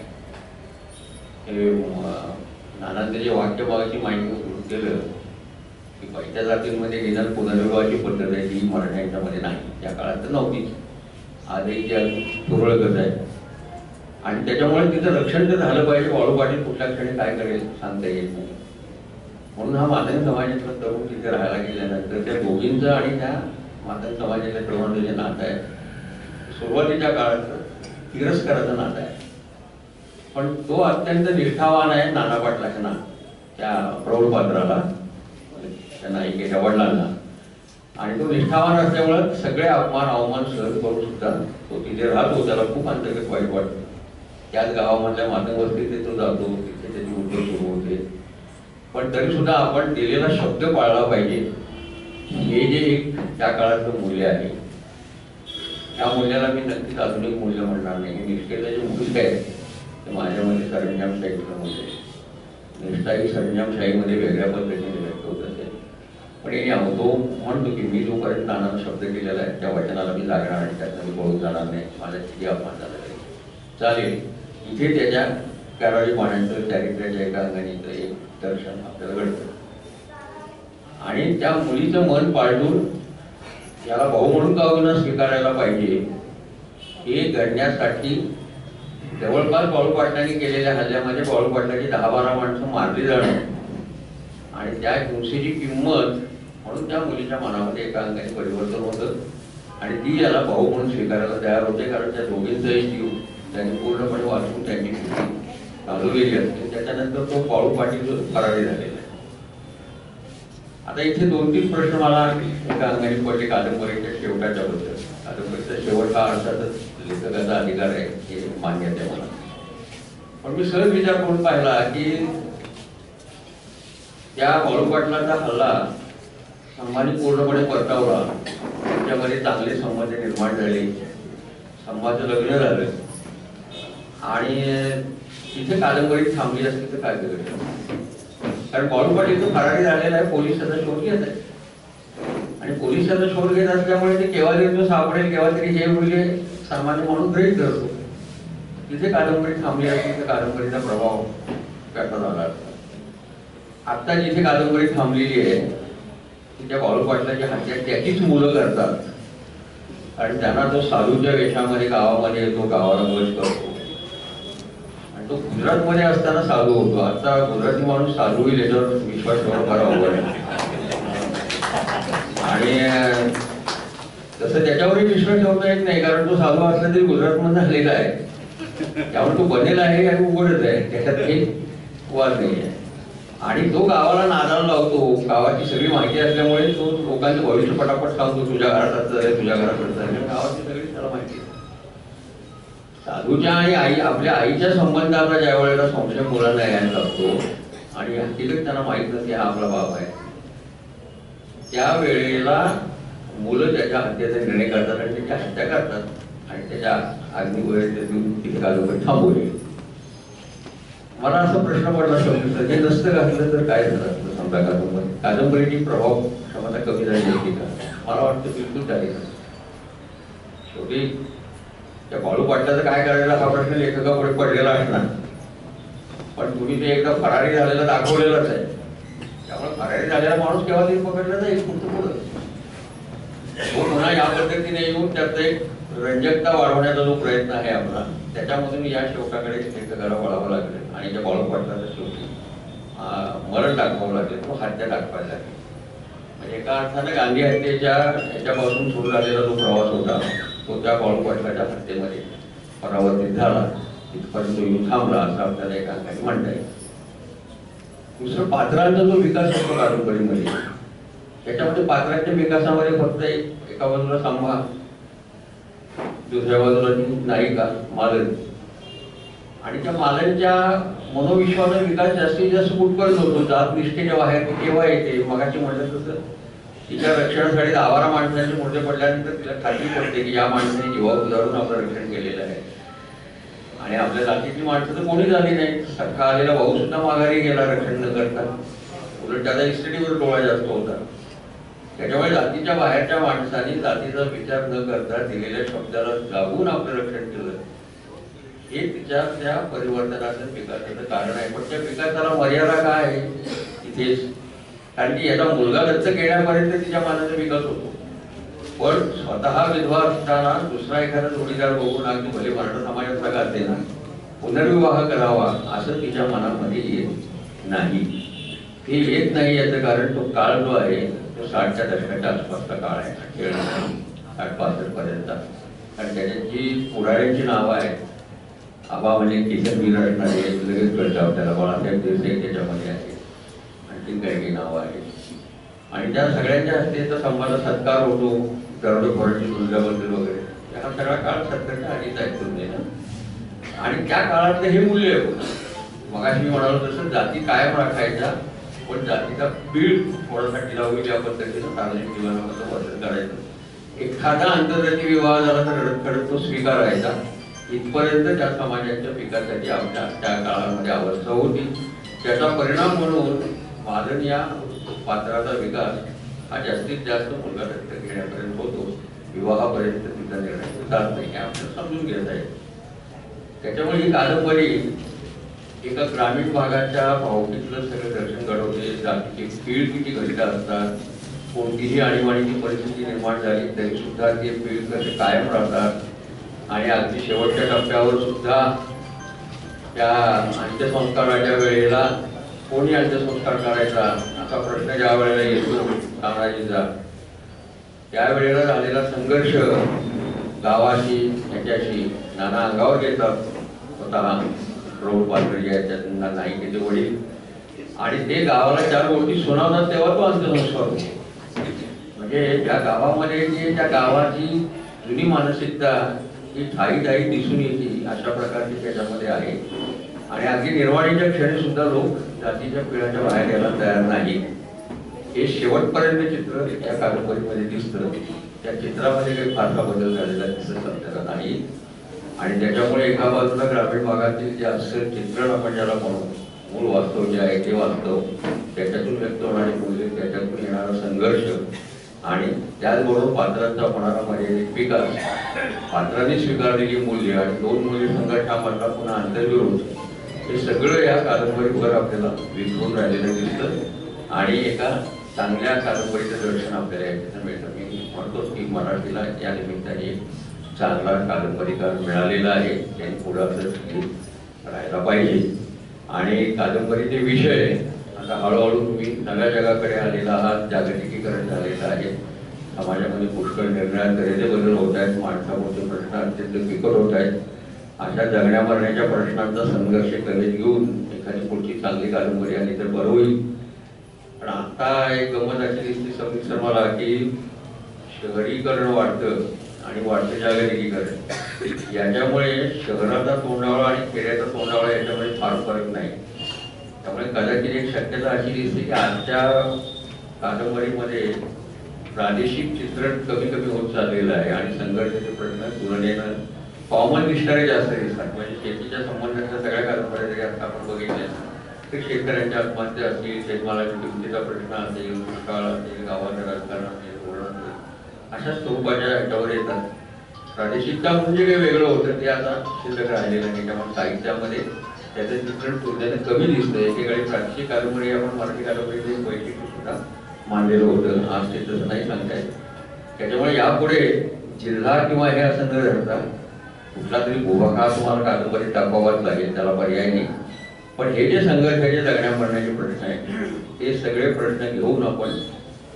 हे नानांचं जे वाक्य मागाची माहिती केलं की पहिल्या जातींमध्ये निदान पुनर्विवाहाची पद्धत आहे, ती मराठ्यांच्यामध्ये नाही, त्या काळात तर नव्हतीच. आजही ती अजून तुरळकच आहे. आणि त्याच्यामुळे तिचं रक्षण जर झालं पाहिजे. बाळू पाटील कुठल्या क्षणी काय करेल सांगता येत नाही. म्हणून हा मातंग समाजातला तरुण तिथे राहायला गेल्यानंतर त्या दोघींचं आणि त्या मातंग समाजाच्या तरुणाचं जे नातं आहे, सुरुवातीच्या काळात तिरस्काराचं नातं आहे. पण तो अत्यंत निष्ठावान आहे नाना पाटलाच्या त्या प्रौढ पात्राला, त्या नायिकेच्या वडिलांना. आणि तो निष्ठावान असल्यामुळे सगळे अवमान सहन करून सुद्धा तो तिथे राहतो. त्याला खूप अंतर्गत वाईट वाटतं. त्याच गावामधल्या मातंग वस्तीत तो जातो, तिथे त्याची उद्योग सुरू होते. पण तरी सुद्धा आपण दिलेला शब्द पाळला पाहिजे. हे जे एक त्या काळातलं मूल्य आहे, त्या मूल्याला मी नक्कीच अजूनही मूल्य म्हणणार नाही. हे निष्ठेचं जे मूल्य आहे ते माझ्यामध्ये सरंजामशाहीचं मूल्य आहे. निष्ठा ही सरंजामशाहीमध्ये वेगळ्या पद्धतीने व्यक्त होत असेल. पण हे तो म्हणतो की मी जोपर्यंत नानानं शब्द केलेला आहे त्या वचनाला मी जागणार आणि त्यातनं मी पळून जाणार नाही. माझा किती अपमान झाला तरी चालेल. इथे त्याच्या करारी पाण्याचं चारित्र्याच्या एका अंगानीचं एक दर्शन आपल्याला घडतं. आणि त्या मुलीचं मन पाळून याला भाऊ म्हणून का होईना स्वीकारायला पाहिजे, हे घडण्यासाठी जवळपास बाळू पाटलांनी केलेल्या हल्ल्यामध्ये बाळू पाटलाची 10-12 माणसं मारली जाणं आणि त्या हिंसेची किंमत म्हणून त्या मुलीच्या मनामध्ये एका अंगाने परिवर्तन होतं. आणि ती याला भाऊ म्हणून स्वीकारायला तयार होते, कारण त्या दोघींचाही जीव त्यांनी पूर्णपणे वाचून त्यांची कृती चालवलेली असते. त्याच्यानंतर तो बाळू पाटील फरारी झालेला आहे. आता इथे 2-3 प्रश्न मला एका अंगाने पडले कादंबरीच्या शेवटाच्या बद्दल. कादंबरीचा शेवट हा अर्थातच लेखकाचा अधिकार आहे, हे मान्य आहे मला. पण मी सहज विचार करून पाहिला की त्या बाळू पाटलाचा हल्ला संभाजी पूर्णपणे परतावला, त्याच्यामध्ये चांगले संबंध निर्माण झाले, संभाचं लग्न झालं आणि तिथे कादंबरी थांबली असते तर काय केलं. कारण बाळू पाटील तो फरारी झालेला आहे, पोलिसाचा शोध घेत आहे. आणि पोलिसाचा शोध घेत असल्यामुळे ते केव्हा तरी सापडेल, केव्हा तरी हे म्हणजे सामान्य म्हणून गृहीत धरतो. तिथे कादंबरी थांबली असती तर कादंबरीचा प्रभाव व्यक्त झाला असता. आता जिथे कादंबरी थांबलेली आहे त्या बाळू पाटलाच्या हत्या त्याचीच मुलं करतात. आणि त्यांना तो साधूच्या वेशामध्ये गावामध्ये येतो, गावाला वश करतो. आणि तो गुजरातमध्ये असताना साधू होतो. आता गुजराती माणूस साधू होईल याच्यावर विश्वास ठेवणं फार अवघड आहे. आणि तसं त्याच्यावरही विश्वास ठेवता येत नाही, कारण तो साधू असला तरी गुजरातमध्ये झालेला आहे, त्यामुळे तो बनेल आहे आणि उघडच आहे, त्याच्यात काही वाद नाही आहे. आणि तो गावाला नादाला लावतो, गावाची सगळी माहिती असल्यामुळे तो लोकांचं भविष्य पटापट सांगतो, तुझ्या घरात आहे, तुझ्या घराकडचं आहे, गावाची सगळी त्याला माहिती आहे. साधूच्या आणि आई आपल्या आईच्या संबंधाचा ज्या वेळेला संशय मुलांना यायला लागतो आणि हकीकत त्यांना माहित नसते हा आपला बाप आहे, त्यावेळेला मुलं त्याच्या हत्येचा निर्णय करतात आणि त्याची हत्या करतात आणि त्याच्या अग्निवर कालोखंड थांबवले. मला असा प्रश्न पडला शब्द हे नसतं घातलं तर काय झालं असतं समजा कादंबरीची प्रभाव क्षमता कमी झाली होती का? मला वाटतं बिलकुल झाली नाही. शेवटी त्या बाळू पाटलाचं काय करायला हा प्रश्न लेखकापुढे पडलेला असणार, पण तुम्ही ते एकदा फरारी झालेला दाखवलेलंच आहे. त्यामुळे फरारी झालेला माणूस केव्हा तरी पकडला जाईल पुढचं पुढं. तो पुन्हा या पद्धतीने येऊन त्यात एक रंजकता वाढवण्याचा जो प्रयत्न आहे आपला, त्याच्यामधून या शेवटाकडे लेखकाला वळावं लागेल आणि त्या बाळू पाटलाचं शेवटी मरण दाखवावं लागेल, तो हत्या दाखवायला लागेल. म्हणजे एका अर्थानं गांधी हत्येच्या याच्यापासून सुरू झालेला जो प्रवास होता तो त्या बाळू पाटलाच्या हत्येमध्ये परावर्तित झाला, इथपर्यंत येऊन थांबला असं आपल्याला एका अर्थाने म्हणता येईल. दुसरं पात्रांचा जो विकास होतो कादंबरीमध्ये, त्याच्यामध्ये पात्रांच्या विकासामध्ये फक्त एका बाजूला सांभा, दुसऱ्या बाजूला नायिका मालन, आणि त्या मालनच्या मनोविश्वाचा विकास जास्तीत जास्त कुठपर्यंत होतो, जात निष्ठेच्या बाहेर केव्हा येते. मगाशी म्हटलं तसं तिच्या रक्षणासाठी आवारा माणसांचे मोठे पडल्यानंतर तिला खात्री पडते की या माणसाने जीवा उदाहरून आपलं रक्षण केलेलं आहे आणि आपल्या जातीची माणसं तर कोणी झाली नाही. सख्खा आलेला भाऊ सुद्धा माघारी गेला रक्षण न करता, उलट त्याचा इस्टेटीवर डोळा जास्त होता. त्याच्यामुळे जातीच्या बाहेरच्या माणसाने जातीचा विचार न करता दिलेल्या शब्दाला लागून आपलं रक्षण केलं, हे तिच्या त्या परिवर्तनाचं विकासाचं कारण आहे. पण त्या विकासाला मर्यादा काय आहे इथेच, कारण की याचा मुलगा दत्तक घेण्यापर्यंत तिच्या मनाचा विकास होतो, पण स्वतः विधवा असताना दुसरा एखादा जोडीदार बघून अगदी भले मराठा समाजातला गाते ना पुनर्विवाह करावा असं तिच्या मनामध्ये येत नाही. ते येत नाही याचं कारण तो काळ जो आहे तो 60च्या दशकाच्या आसपासचा काळ आहे, 60-65 पर्यंत. कारण त्याच्यात जी पुढाऱ्यांची नावं आहेत, आबा म्हणजे किसन वीर असणारे लगेच कळतं आपल्याला, बाळासाहेब देसाई त्याच्यामध्ये आहे, आणखी काही नावं आहेत, आणि त्या सगळ्यांच्या हस्ते तर संवाद सत्कार होतो, दरोडेखोरांची तुलनाबद्दल वगैरे. हा सगळा काळ सत्कारच्या आधीच ऐकून देणं आणि त्या काळातलं हे मूल्य होतं. मगाशी मी म्हणालो तसं जाती कायम राखायच्या, पण जातीचा पीळ थोडासा टिला होईल या पद्धतीनं सार्वजनिक जीवनामध्ये वर्णन करायचं. एखादा आंतरजातीय विवाह झाला तर रडत तो स्वीकारायचा, इथपर्यंत त्या समाजाच्या विकासाची आपल्या त्या काळामध्ये अवस्था होती. त्याचा परिणाम म्हणून मालन या पात्राचा विकास हा जास्तीत जास्त मुलगा दत्तक घेण्यापर्यंत होतो, विवाहापर्यंत तिचा निर्णय जात नाही, हे आपल्याला समजून घेत आहे. त्याच्यामुळे ही कादंबरी एका ग्रामीण भागाच्या भावकीतलं सगळं दर्शन घडवते. जातीची पीळ किती घटित असतात, कोणतीही आणीबाणीची परिस्थिती निर्माण झाली तरी सुद्धा ते पीळ कसे कायम राहतात आणि अगदी शेवटच्या टप्प्यावर सुद्धा त्या अंत्यसंस्काराच्या वेळेला कोणी अंत्यसंस्कार करायचा असा प्रश्न ज्या वेळेला येतो साम्राज्याचा, त्यावेळेला झालेला संघर्ष गावाशी याच्याशी नाना अंगावर घेतात. स्वतः प्रौढ पात्र जे आहेत त्यांना नायिकेचे वडील, आणि ते गावाला 4 गोष्टी सुनावतात तेव्हा तो अंत्यसंस्कार होतो. म्हणजे त्या गावामध्ये जे त्या गावाची जुनी मानसिकता ही ठाई दिसून येते अशा प्रकारची त्याच्यामध्ये आहे. आणि अगदी निर्वाणीच्या क्षणी सुद्धा लोक जातीच्या पिढ्याच्या बाहेर यायला तयार नाही, हे शेवटपर्यंत चित्र या कादंबरीमध्ये दिसतं. त्या चित्रामध्ये काही फारसा बदल झालेला दिसत आपल्याला नाही. आणि त्याच्यामुळे एका बाजूला ग्रामीण भागातील जे असं चित्रण आपण ज्याला म्हणू, मूळ वास्तव जे आहे ते वास्तव, त्याच्यातून व्यक्त होणारे मूल्य, त्याच्यातून येणारा संघर्ष आणि त्याचबरोबर पात्रांचा होणारा मर्यादित विकास, पात्रांनी स्वीकारलेली मूल्य आणि 2 मूल्य संघर्षामधला पुन्हा आंतरविरोध, हे सगळं या कादंबरीवर आपल्याला विखरून राहिलेलं दिसतं आणि एका चांगल्या कादंबरीचं दर्शन आपल्याला याच्यातून मिळतं. मी म्हणतो की मराठीला या निमित्ताने चांगला कादंबरीकार मिळालेला आहे, त्यांनी पुढे असं राहायला पाहिजे. आणि कादंबरीचे विषय आता हळूहळू तुम्ही नव्या जगाकडे आलेला आहात, जागतिकीकरण झालेलं आहे, समाजामध्ये पुष्कळ निर्णयात गरजे बदल होत आहेत, माणसापुढचे प्रश्न अत्यंत बिकट होत आहेत. अशा जगण्या मरण्याच्या प्रश्नांचा संघर्ष कमीत घेऊन एखादी पुढची चांगली कादंबरी आली तर बरं होईल. पण आता एक गमत अशी दिसते सर मला की शहरीकरण वाढतं आणि वाढतं जागतिकीकरण, याच्यामुळे शहराचा तोंडावळा आणि खेड्याचा तोंडावळा याच्यामध्ये फार फरक नाही. त्यामुळे कदाचित एक शक्यता अशी दिसते की आजच्या कादंबरीमध्ये प्रादेशिक चित्रण कमी कमी होत चाललेलं आहे आणि संघर्षाचे प्रश्न तुलनेनं कॉमन दिसणारे जास्त दिसतात. म्हणजे शेतीच्या संबंधाच्या सगळ्या कादंबऱ्या जरी आता आपण बघितल्या तर शेतकऱ्यांच्या आत्महत्या असतील, शेतमालाच्या किमतीचा प्रश्न असेल, दुष्काळ असेल, गावाचं राजकारण असेल, धोरण असेल, अशा स्वरूपाच्या याच्यावर येतात. प्रादेशिकता म्हणजे काही वेगळं होतं ते आता शिल्लक राहिलेलं नाही. त्यामुळे साहित्यामध्ये त्याचं चित्रण तुलनेनं कमी दिसतं. एकेकाळी प्रादेशिक कादंबरी आपण मराठी कादंबरीचे वैशिष्ट्य सुद्धा मानलेलं होतं, आज ते तसं नाही सांगता येत. त्याच्यामुळे यापुढे जिल्हा किंवा हे असं न धरता कुठला तरी भूभाग हा तुम्हाला कादंबरीत दाखवावाच लागेल, त्याला पर्याय नाही. पण हे जे संघर्षाचे जगण्या मरण्याचे प्रश्न आहेत हे सगळे प्रश्न घेऊन आपण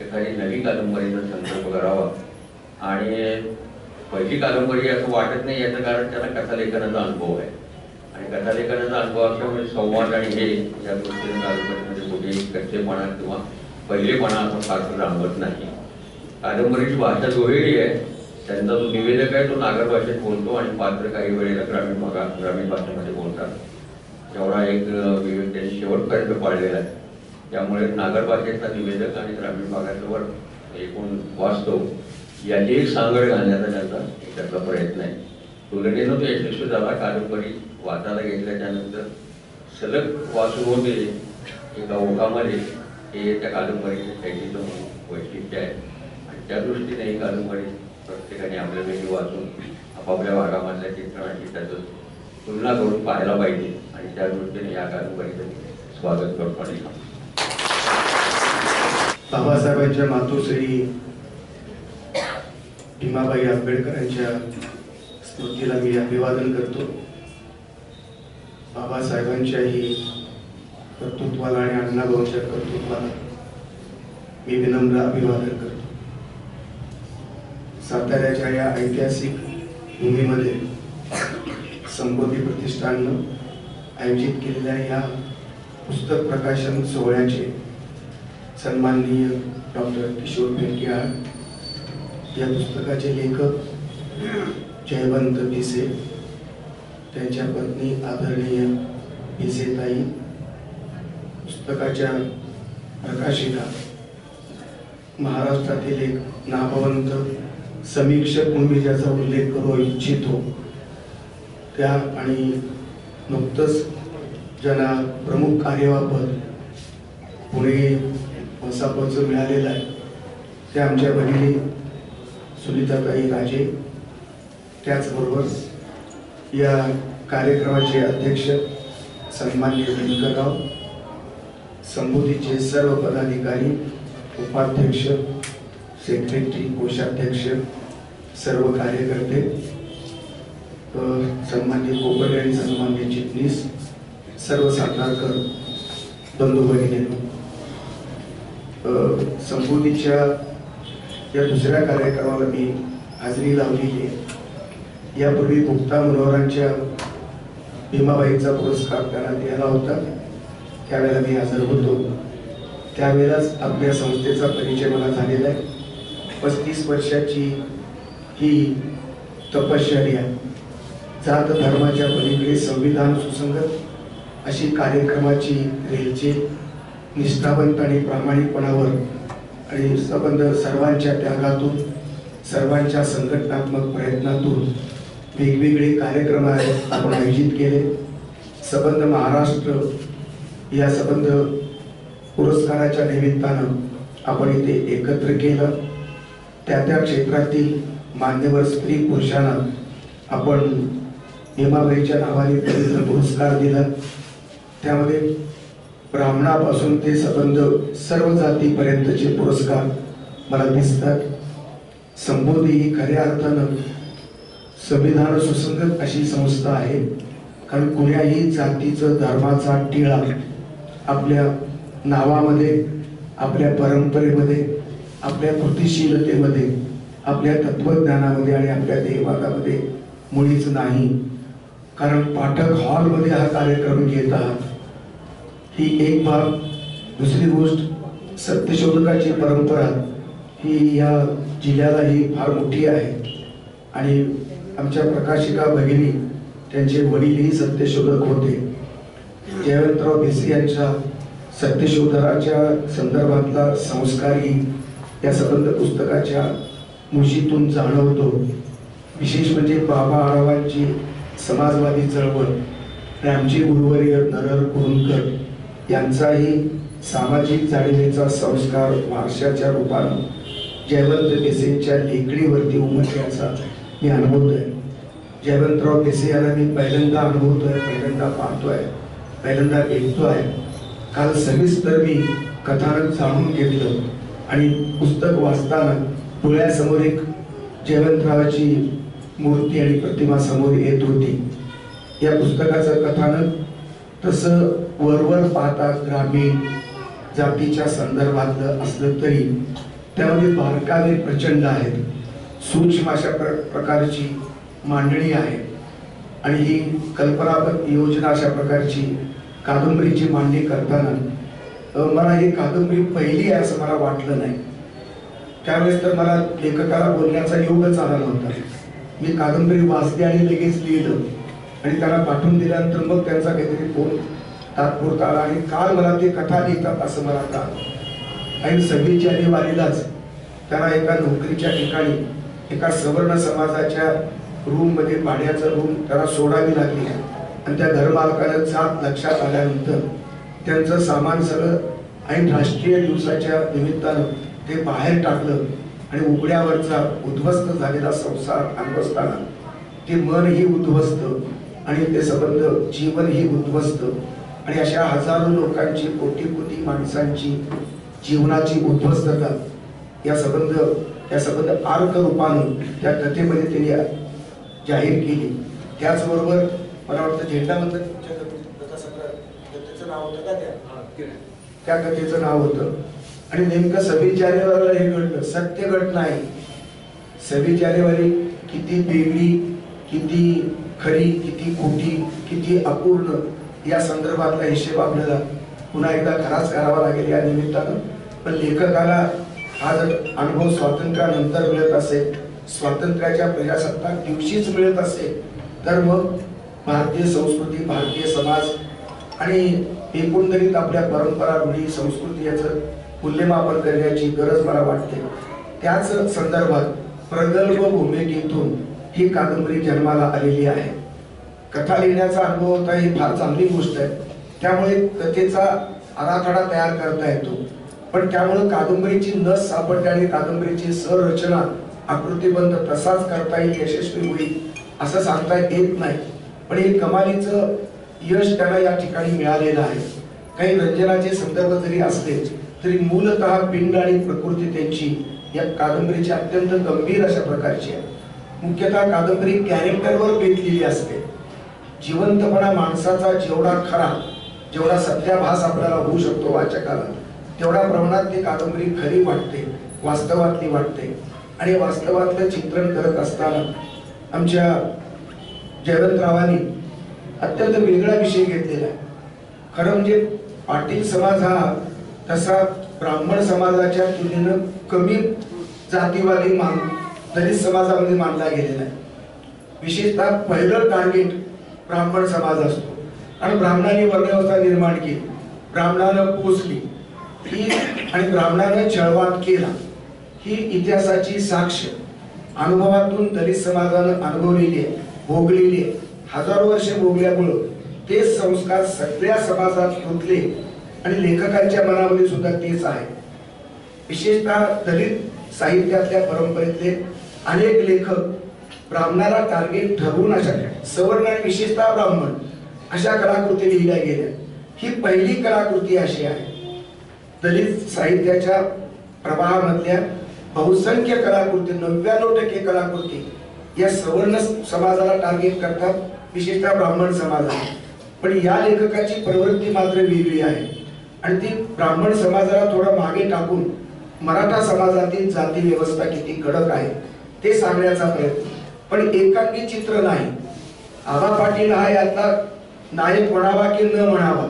एखादी नवी कादंबरीचा संकल्प करावा. आणि पहिली कादंबरी असं वाटत नाही याचं कारण त्याला कथालेखनाचा अनुभव आहे आणि कथालेखनाचा अनुभव असल्यामुळे संवाद आणि हे या दृष्टीने कादंबरीमध्ये कुठेही कच्चेपणा किंवा पहिलेपणा असं फारसं जाणवत नाही. कादंबरीची भाषा दुहेरी आहे. त्यांचा जो निवेदक आहे तो नागर भाषेत बोलतो आणि पात्र काही वेळेला ग्रामीण भाषेमध्ये बोलतात. जेवढा एक विवेक त्यांनी शेवटपर्यंत पाळलेला आहे. त्यामुळे नागर भाषेचा निवेदक आणि ग्रामीण भागातवर एकूण वास्तव याची एक सांगड घालण्याचा त्यांचा त्यातला प्रयत्न आहे. तुलनेनं तो यशस्वी झाला. कादंबरी वाचायला घेतल्याच्या नंतर सलग वाचू होते एका ओघामध्ये, हे त्या कादंबरीच्या शैलीचं वैशिष्ट्य आहे. आणि त्या दृष्टीने ही कादंबरी प्रत्येकाने आपल्यापैकी वाचून आपापल्या भागामधल्या चित्रणाची त्याचं तुलना करून पाहायला पाहिजे आणि त्या दृष्टीने या कादंबरीचं स्वागत करतो. आणि बाबासाहेबांच्या मातोश्री भीमाबाई आंबेडकरांच्या स्मृतीला मी अभिवादन करतो. बाबासाहेबांच्याही कर्तृत्वाला आणि अण्णाभाऊंच्या कर्तृत्वाला मी विनम्र अभिवादन करतो. साताऱ्याच्या या ऐतिहासिक भूमीमध्ये संबोधी प्रतिष्ठाननं आयोजित केलेल्या या पुस्तक प्रकाशन सोहळ्याचे सन्माननीय डॉक्टर किशोर भेटकियाळ, या पुस्तकाचे लेखक जयवंत भिसे, त्यांच्या पत्नी आदरणीय भिसेताई, पुस्तकाच्या प्रकाशिका, महाराष्ट्रातील एक नामवंत समीक्षक म्हणून मी ज्याचा उल्लेख करू इच्छितो त्या आणि नुकतंच ज्यांना प्रमुख कार्यवाह पुणे मसापचं मिळालेलं आहे ते आमच्या भगिनी सुनीताताई राजे, त्याचबरोबर या कार्यक्रमाचे अध्यक्ष सन्माननीय दिनकरराव, संबोधीचे सर्व पदाधिकारी, उपाध्यक्ष, सेक्रेटरी, कोषाध्यक्ष, सर्व कार्यकर्ते, सन्माननीय कोपरे आणि सन्माननीय चिटणीस, सर्व सातारकर बंधू भगिनींनो, संबोधीच्या या दुसऱ्या कार्यक्रमाला मी हाजरी लावलेली आहे. यापूर्वी मुक्ता मनोहरांच्या भीमाबाईचा पुरस्कार त्यांना दिला होता, त्यावेळेला मी हजर होतो. त्यावेळेलाच आपल्या संस्थेचा परिचय मला झालेला आहे. 35 वर्षाची ही तपश्चर्या, जात धर्माच्या पलीकडे संविधान सुसंगत अशी कार्यक्रमाची रेलचेल, निष्ठावंत आणि प्रामाणिकपणावर आणि संबंध सर्वांच्या त्यागातून, सर्वांच्या संघटनात्मक प्रयत्नातून वेगवेगळे कार्यक्रम आपण आयोजित केले. संबंध महाराष्ट्र या संबंध पुरस्काराच्या निमित्तानं आपण इथे एकत्र केलं. त्या क्षेत्रातील मान्यवर स्त्री पुरुषांना आपण भीमाबाईच्या नावाने पवित्र पुरस्कार दिला. त्यामध्ये ब्राह्मणापासून ते संबंध सर्व जातीपर्यंतचे पुरस्कार मला दिसतात. संबोधी ही खऱ्या अर्थानं संविधान सुसंगत अशी संस्था आहे, कारण कुण्याही जातीचं धर्माचा टिळा आपल्या नावामध्ये, आपल्या परंपरेमध्ये, आपल्या कृतिशीलतेमध्ये, आपल्या तत्वज्ञानामध्ये आणि आपल्या ध्येयवादामध्ये मुळीच नाही. कारण पाठक हॉलमध्ये हा कार्यक्रम घेत आहात ही एक बाब. दुसरी गोष्ट, सत्यशोधकाची परंपरा ही या जिल्ह्याला ही फार मोठी आहे आणि आमच्या प्रकाशिका भगिनी त्यांचे वडीलही सत्यशोधक होते. जयवंतराव भिसे यांच्या सत्यशोधनाच्या संदर्भातला संस्कारही या संबंध पुस्तकाच्या मुशीतून जाणवतो. विशेष म्हणजे बाबा आढावांची समाजवादी चळवळ आणि आमचे गुरुवर्य नरहर कुरुंदकर यांचाही सामाजिक जाणीवेचा संस्कार वारशाच्या रूपानं जयवंत भिसेंच्या लेखणीवरती उमटल्याचा मी अनुभवतोय. जयवंतराव भिसे यांना मी पहिल्यांदा अनुभवतोय, पहिल्यांदा पाहतोय, पहिल्यांदा भेटतोय. काल सविस्तर मी कथानक जाणून घेतलं आणि पुस्तक वाचताना डोळ्यासमोर एक जयवंतरावाची मूर्ती आणि प्रतिमा समोर येत होती. या पुस्तकाचं कथानक तसं वरवर पाहता ग्रामीण जातीच्या संदर्भातलं असलं तरी त्यामध्ये बारकावे प्रचंड आहेत. सूक्ष्म अशा प्रकारची मांडणी आहे आणि ही कल्पनात्मक योजना अशा प्रकारची कादंबरीची मांडणी करताना मला ही कादंबरी पहिली आहे असं मला वाटलं नाही. त्यावेळेस तर मला लेखकाला बोलण्याचा योगच आला नव्हता. मी कादंबरी वाचली आणि लगेच लिहिलं आणि त्याला पाठवून दिल्यानंतर मग त्यांचा काहीतरी फोन तात्पुरता आला आणि काल मला ते कथा लिहितात असं मला कळलं. आणि 26 जानेवारीलाच त्याला एका नोकरीच्या ठिकाणी एका सवर्ण समाजाच्या रूममध्ये भाड्याचं रूम त्याला सोडावी लागली आणि त्या घरमालकानं जात लक्षात आल्यानंतर त्यांचं सामान सगळं ऐन राष्ट्रीय दिवसाच्या निमित्तानं ते बाहेर टाकलं आणि उघड्यावरचा उद्ध्वस्त झालेला संसार अनुभवताना ते मनही उद्ध्वस्त आणि ते संबंध जीवनही उद्ध्वस्त आणि अशा हजारो लोकांची, कोटी कोटी माणसांची जीवनाची उद्ध्वस्तता या संबंध आर्क रूपानं त्या कथेमध्ये त्यांनी जाहीर केली. त्याचबरोबर मला वाटतं झेंडावंदन कथेचं नाव होतं का त्या कथेचं नाव होतं आणि नेमकं 26 जानेवारीला हे घडलं. सत्य घटना आहे. 26 जानेवारी किती वेगळी, किती खरी, किती खोटी, किती अपूर्ण या संदर्भातला हिशेब आपल्याला पुन्हा एकदा खराच करावा लागेल या निमित्तानं. पण लेखकाला हा जर अनुभव स्वातंत्र्यानंतर मिळत असेल, स्वातंत्र्याच्या प्रजासत्ताक दिवशीच मिळत असेल तर मग भारतीय संस्कृती, भारतीय समाज आणि एकंदरीत आपल्या परंपरा, रूढी, संस्कृती याचं मूल्यमापन करण्याची गरज मला वाटते. त्याच संदर्भात प्रगल्भ भूमिकेतून ही कादंबरी जन्माला आलेली आहे. कथा लिहिण्याचा अनुभव होता ही फार चांगली गोष्ट आहे. त्यामुळे कथेचा आराखडा तयार करता येतो. पण त्यामुळे कादंबरीची नस सापडते आणि कादंबरीची संरचना आकृतीबंध तसाच करता येईल, यशस्वी होईल असं सांगता येत नाही. पण हे कमालीचं यश त्यांना या ठिकाणी मिळालेलं आहे. काही रंजनाचे संदर्भ जरी असले तरी मूलतः पिंड आणि प्रकृती त्यांची या कादंबरीची अत्यंत गंभीर अशा प्रकारची आहे. मुख्यतः कादंबरी कॅरेक्टरवर बेतलेली असते. जिवंतपणा माणसाचा जेवढा खरा, जेवढा सत्याभास आपल्याला होऊ शकतो वाचकाला, तेवढ्या प्रमाणात ती कादंबरी खरी वाटते, वास्तवातली वाटते. आणि वास्तवातलं चित्रण करत असताना आमच्या जयवंतरावांनी अत्यंत वेगळा विषय घेतलेला आहे. खरं म्हणजे पाटील समाज हा तसा ब्राह्मण समाजाच्या तुलनेनं कमी जातीवादी दलित समाजामध्ये मानला गेलेला आहे. विशेषतः पहिलं टार्गेट ब्राह्मण समाज असतो आणि ब्राह्मणांनी वर्णव्यवस्था निर्माण केली, ब्राह्मणानं पोचली ही आणि ब्राह्मणानं छळवाद केला ही इतिहासाची साक्ष अनुभवातून दलित समाजानं अनुभवलेली आहे, भोगलेली आहे. हजारो वर्षे भोगल्यामुळं ते संस्कार सगळ्या समाजात रुतले आणि लेखकांच्या मनामध्ये सुद्धा तेच आहे. विशेषतः दलित साहित्यातल्या परंपरेतले अनेक लेखक ब्राह्मणाला टार्गेट ठरवून अशा सवर्ण आणि विशेषतः ब्राह्मण अशा कलाकृती लिहिल्या गेल्या. ही पहिली कलाकृती अशी आहे. दलित साहित्याच्या प्रवाहामधल्या बहुसंख्य कलाकृती 99% कलाकृती या सवर्ण समाजाला टार्गेट करतात, विशेषतः ब्राह्मण समाजाला. पण या लेखकाची प्रवृत्ती मात्र वेगळी आहे आणि ती ब्राह्मण समाजाला थोडा मागे टाकून मराठा समाजातील जाती व्यवस्था किती कडक आहे ते सांगण्याचा प्रयत्न. पण एकांगी चित्र नाही. आबा पाटील हा यातला नायक म्हणावा की न म्हणावा,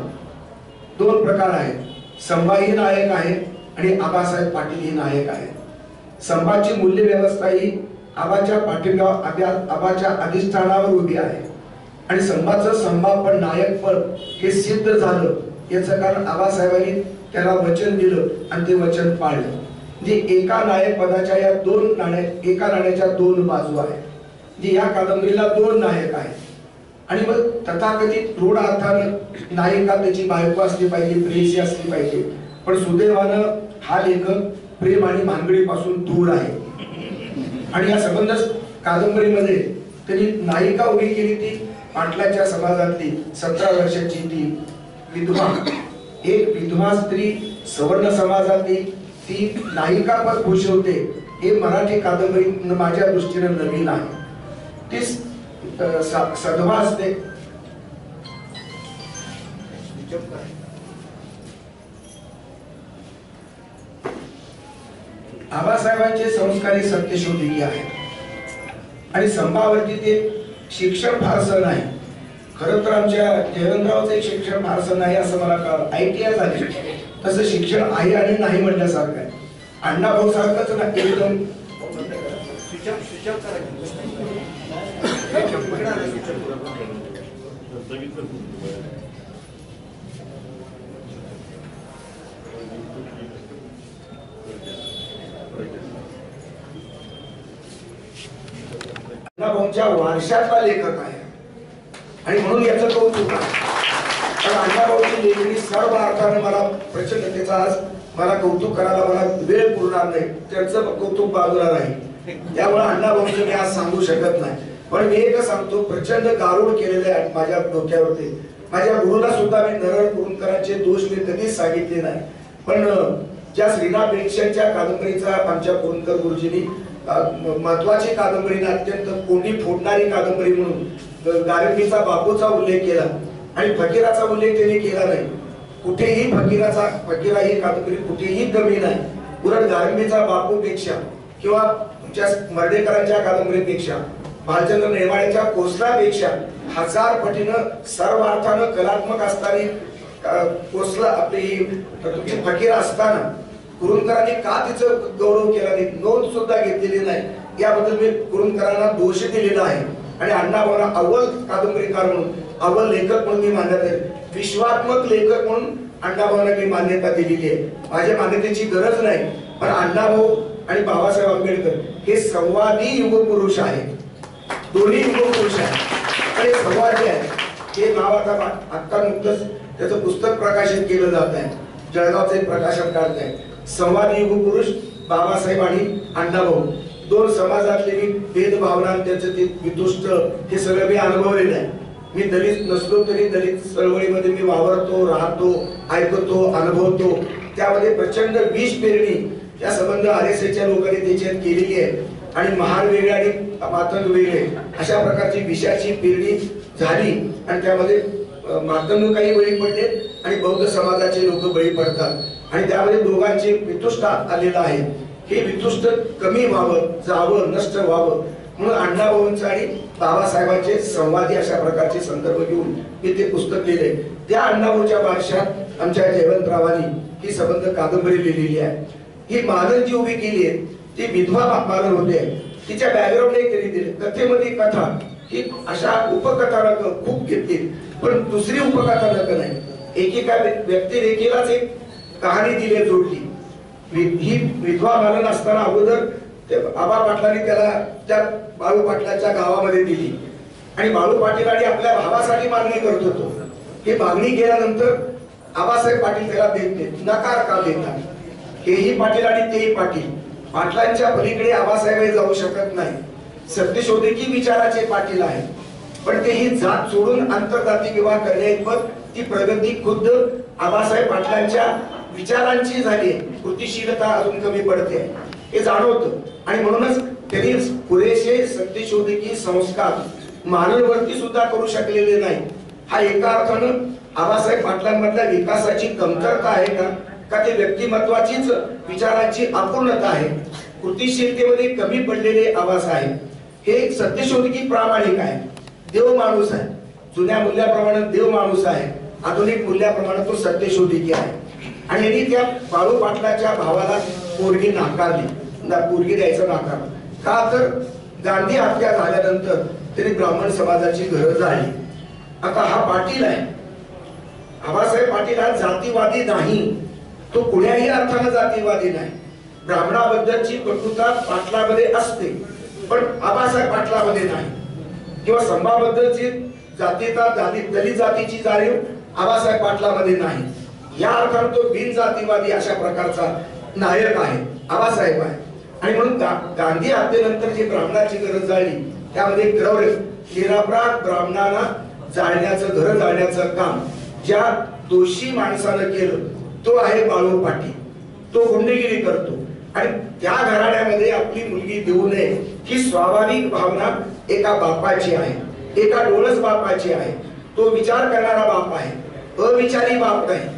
दोन प्रकार आहेत. संभाही नायक आहे आणि आबासाहेब पाटील हे नायक आहेत. संभाची मूल्य व्यवस्था ही आबाच्या पाठिंब्यावर, आबाच्या अधिष्ठानावर उभी आहे आणि संभाचं संभापन नायकपण हे सिद्ध झालं याचं कारण आबासाहेबांनी त्याला वचन दिलं आणि ते वचन पाळलं. म्हणजे एका नायक पदाच्या या एका नाण्याच्या दोन बाजू आहेत. म्हणजे या कादंबरीला दोन नायक आहेत आणि मग तथाकथित रूढ अर्थानं नायिका त्याची बायको असली पाहिजे, प्रेयसी असली पाहिजे. पण सुदैवानं हा लेखक प्रेम आणि भानगडीपासून दूर आहे आणि या संबंध कादंबरीमध्ये त्यांनी नायिका उभी केली ती पाटलाच्या समाजातली 17 वर्षाची ती विधवा, एक विधवा स्त्री सवर्ण समाजातली ती नायिका पद भूषवते. हे मराठी कादंबरी माझ्या दृष्टीनं नवीन आहे. ती सधवा असते. आबासाहेबांचे संस्कारी सत्यशोधकी आहेत आणि संभावरती ते शिक्षण फारसं नाही. खरं तर आमच्या जयवंतरावचं एक शिक्षण फारसं नाही असं मला कळलं. ITI झाले, तसं शिक्षण आहे आणि नाही म्हणण्यासारखं आहे. अण्णाभाऊ सारखंच ना एकदम अण्णाभाऊंच्या वारशातला लेखक आहे आणि म्हणून याचं कौतुक आहे. कारण अण्णाभाऊची लेखणी सर्व अर्थाने मला प्रचंड, त्याचा आज मला कौतुक करायला मला वेळ पुरणार नाही, त्यांचं कौतुक बाजूला नाही. त्यामुळे अण्णाभाऊंचं मी आज सांगू शकत नाही. पण मी एक सांगतो, प्रचंड गारुड केलेले आहे माझ्या डोक्यावरती. माझ्या गुरुला सुद्धा मी नरळ कुरुंदकरांचे दोष मी कधीच सांगितले नाही. पण ज्या श्रीनाथ पेन्शनच्या कादंबरीचा आमच्या कुरुंदकर गुरुजींनी महत्वाची कादंबरी, अत्यंत कोंडी फोडणारी कादंबरी म्हणून गारंबीचा बापूचा उल्लेख केला आणि फकीराचा उल्लेख त्यांनी केला नाही. कुठेही फकीरा ही कादंबरी कुठेही कमी नाही. उलट गारंबीचा बापूपेक्षा किंवा तुमच्या मर्डेकरांच्या कादंबरीपेक्षा, भालचंद्र नेमाळेच्या कोसलापेक्षा 1000 पटीनं सर्व अर्थानं कलात्मक असणारी कोसला आपली तुमची फकीर असताना कुरुंदकरांनी का तिचं गौरव केला नाही, नोंद सुद्धा घेतलेली नाही, याबद्दल मी कुरुंदकरांना दोष दिलेला आहे. आणि अण्णाभाऊंना अव्वल कादंबरीकार म्हणून, अव्वल लेखक म्हणून मी मान्यता आहे, विश्वात्मक लेखक म्हणून अण्णाभाऊंना मी मान्यता दिलेली आहे. माझ्या मान्यतेची गरज नाही. पण अण्णाभाऊ आणि बाबासाहेब आंबेडकर हे संवादी युगपुरुष आहेत. दोन्ही युगपुरुष आहेत आणि संवादी आहेत. हे नाव आता नुकतंच त्याचं पुस्तक प्रकाशित केलं जात आहे, जळगावचं एक प्रकाशन काढत आहे. संवादी युगपुरुष बाबासाहेब आणि अण्णाभाऊ, दोन समाजातले मी भेदभावना, त्याचं ते वितुष्ट, हे सगळं मी अनुभवलेलं आहे. मी दलित नसलो तरी दलित चळवळीमध्ये मी वावरतो, राहतो, ऐकतो, अनुभवतो. त्यामध्ये प्रचंड विष पेरणी या संबंध RSSच्या लोकांनी त्याच्यात केलेली आहे आणि महार वेगळे आणि मातंग वेगळे अशा प्रकारची विषाची पेरणी झाली आणि त्यामध्ये मातंग काही बळी पडले आणि बौद्ध समाजाचे लोक बळी पडतात आणि त्यामध्ये दोघांचे वितुष्ट आलेलं आहे. हे वितुष्ट कमी व्हावं, जावं, नष्ट व्हावं म्हणून अण्णाभाऊंचं आणि बाबासाहेबांचे संवादी अशा प्रकारचे संदर्भ घेऊन मी ते पुस्तक लिहिले. त्या अण्णाभाऊच्या भाषात आमच्या जयवंतरावांनी ही संबंध कादंबरी लिहिलेली आहे. ही मालन जी उभी केली आहे ती विधवा मालन होते. तिच्या बॅकग्राऊंड एक तरी दिले. कथेमध्ये कथा ही अशा उपकथानक खूप घेतली, पण दुसरी उपकथानक नाही. एकेका व्यक्तिरेखेलाच एक कहाणी दिली, जोडली. ही विधवा मालन असताना अगोदर आबा पाटलांनी त्याला त्या बाळू पाटलाच्या गावामध्ये दिली आणि बाळू पाटील आणि आपल्या भावासाठी मागणी करत होतो. ही मागणी केल्यानंतर आबासाहेब पाटील त्याला देत नाहीत. नकार का देतात? हेही पाटील आणि तेही पाटील. पाटलांच्या पलीकडे आबासाहेब जाऊ शकत नाही. सत्यशोधकी विचाराचे पाटील आहेत, पण ते ही जात सोडून आंतरजाती विवाह करण्याइतपत ती प्रगती खुद्द आबासाहेब पाटलांच्या विचारांची झाली. कृतिशीलता अजून कमी पडते हे जाणवतं आणि म्हणूनच त्यांनी पुरेसे सत्यशोधकी संस्कार मानववरती सुद्धा करू शकलेले नाही. हा एका अर्थानं आबासाहेब पाटलांमधल्या विकासाची कमतरता आहे का ते व्यक्तिमत्वाचीच विचारांची अपूर्णता आहे? कृतिशीलतेमध्ये कमी पडलेले आबासाहेब हे एक सत्यशोधकी प्रामाणिक आहे. देव माणूस आहे, जुन्या मूल्याप्रमाणे देव माणूस आहे, आधुनिक मूल्याप्रमाणे तो सत्यशोधिकी आहे. आणि यांनी त्या बाळू पाटलाच्या भावाला पोरगी नाकारली, पोरगी द्यायचं नाकारलं. का तर गांधी हत्या झाल्यानंतर त्यांनी ब्राह्मण समाजाची घरं जाळली. आता हा पाटील आहे, आबासाहेब पाटील हा जातीवादी नाही, तो कुण्याही अर्थानं जातीवादी नाही. ब्राह्मणाबद्दलची कटुता पाटलामध्ये असते, पण आबासाहेब पाटलामध्ये नाही. किंवा संभाबद्दलची जातीता दलित जातीची जाणीव आबासाहेब पाटलामध्ये नाही. या अर्थानं तो बिनजातीवादी अशा प्रकारचा नायक आहे, आबासाहेब आहे. आणि म्हणून गांधी हत्येनंतर जी ब्राह्मणाची गरज जाळली त्यामध्ये निरपराध ब्राह्मणांना जाळण्याचं, घर जाळण्याचं काम ज्या दोषी माणसानं केलं तो आहे बाळू पाटील. तो गुंडगिरी करतो आणि त्या घराण्यामध्ये आपली मुलगी देऊ नये ही स्वाभाविक भावना एका बापाची आहे, एका डोळस बापाची आहे. तो विचार करणारा बाप आहे, अविचारी बाप नाही.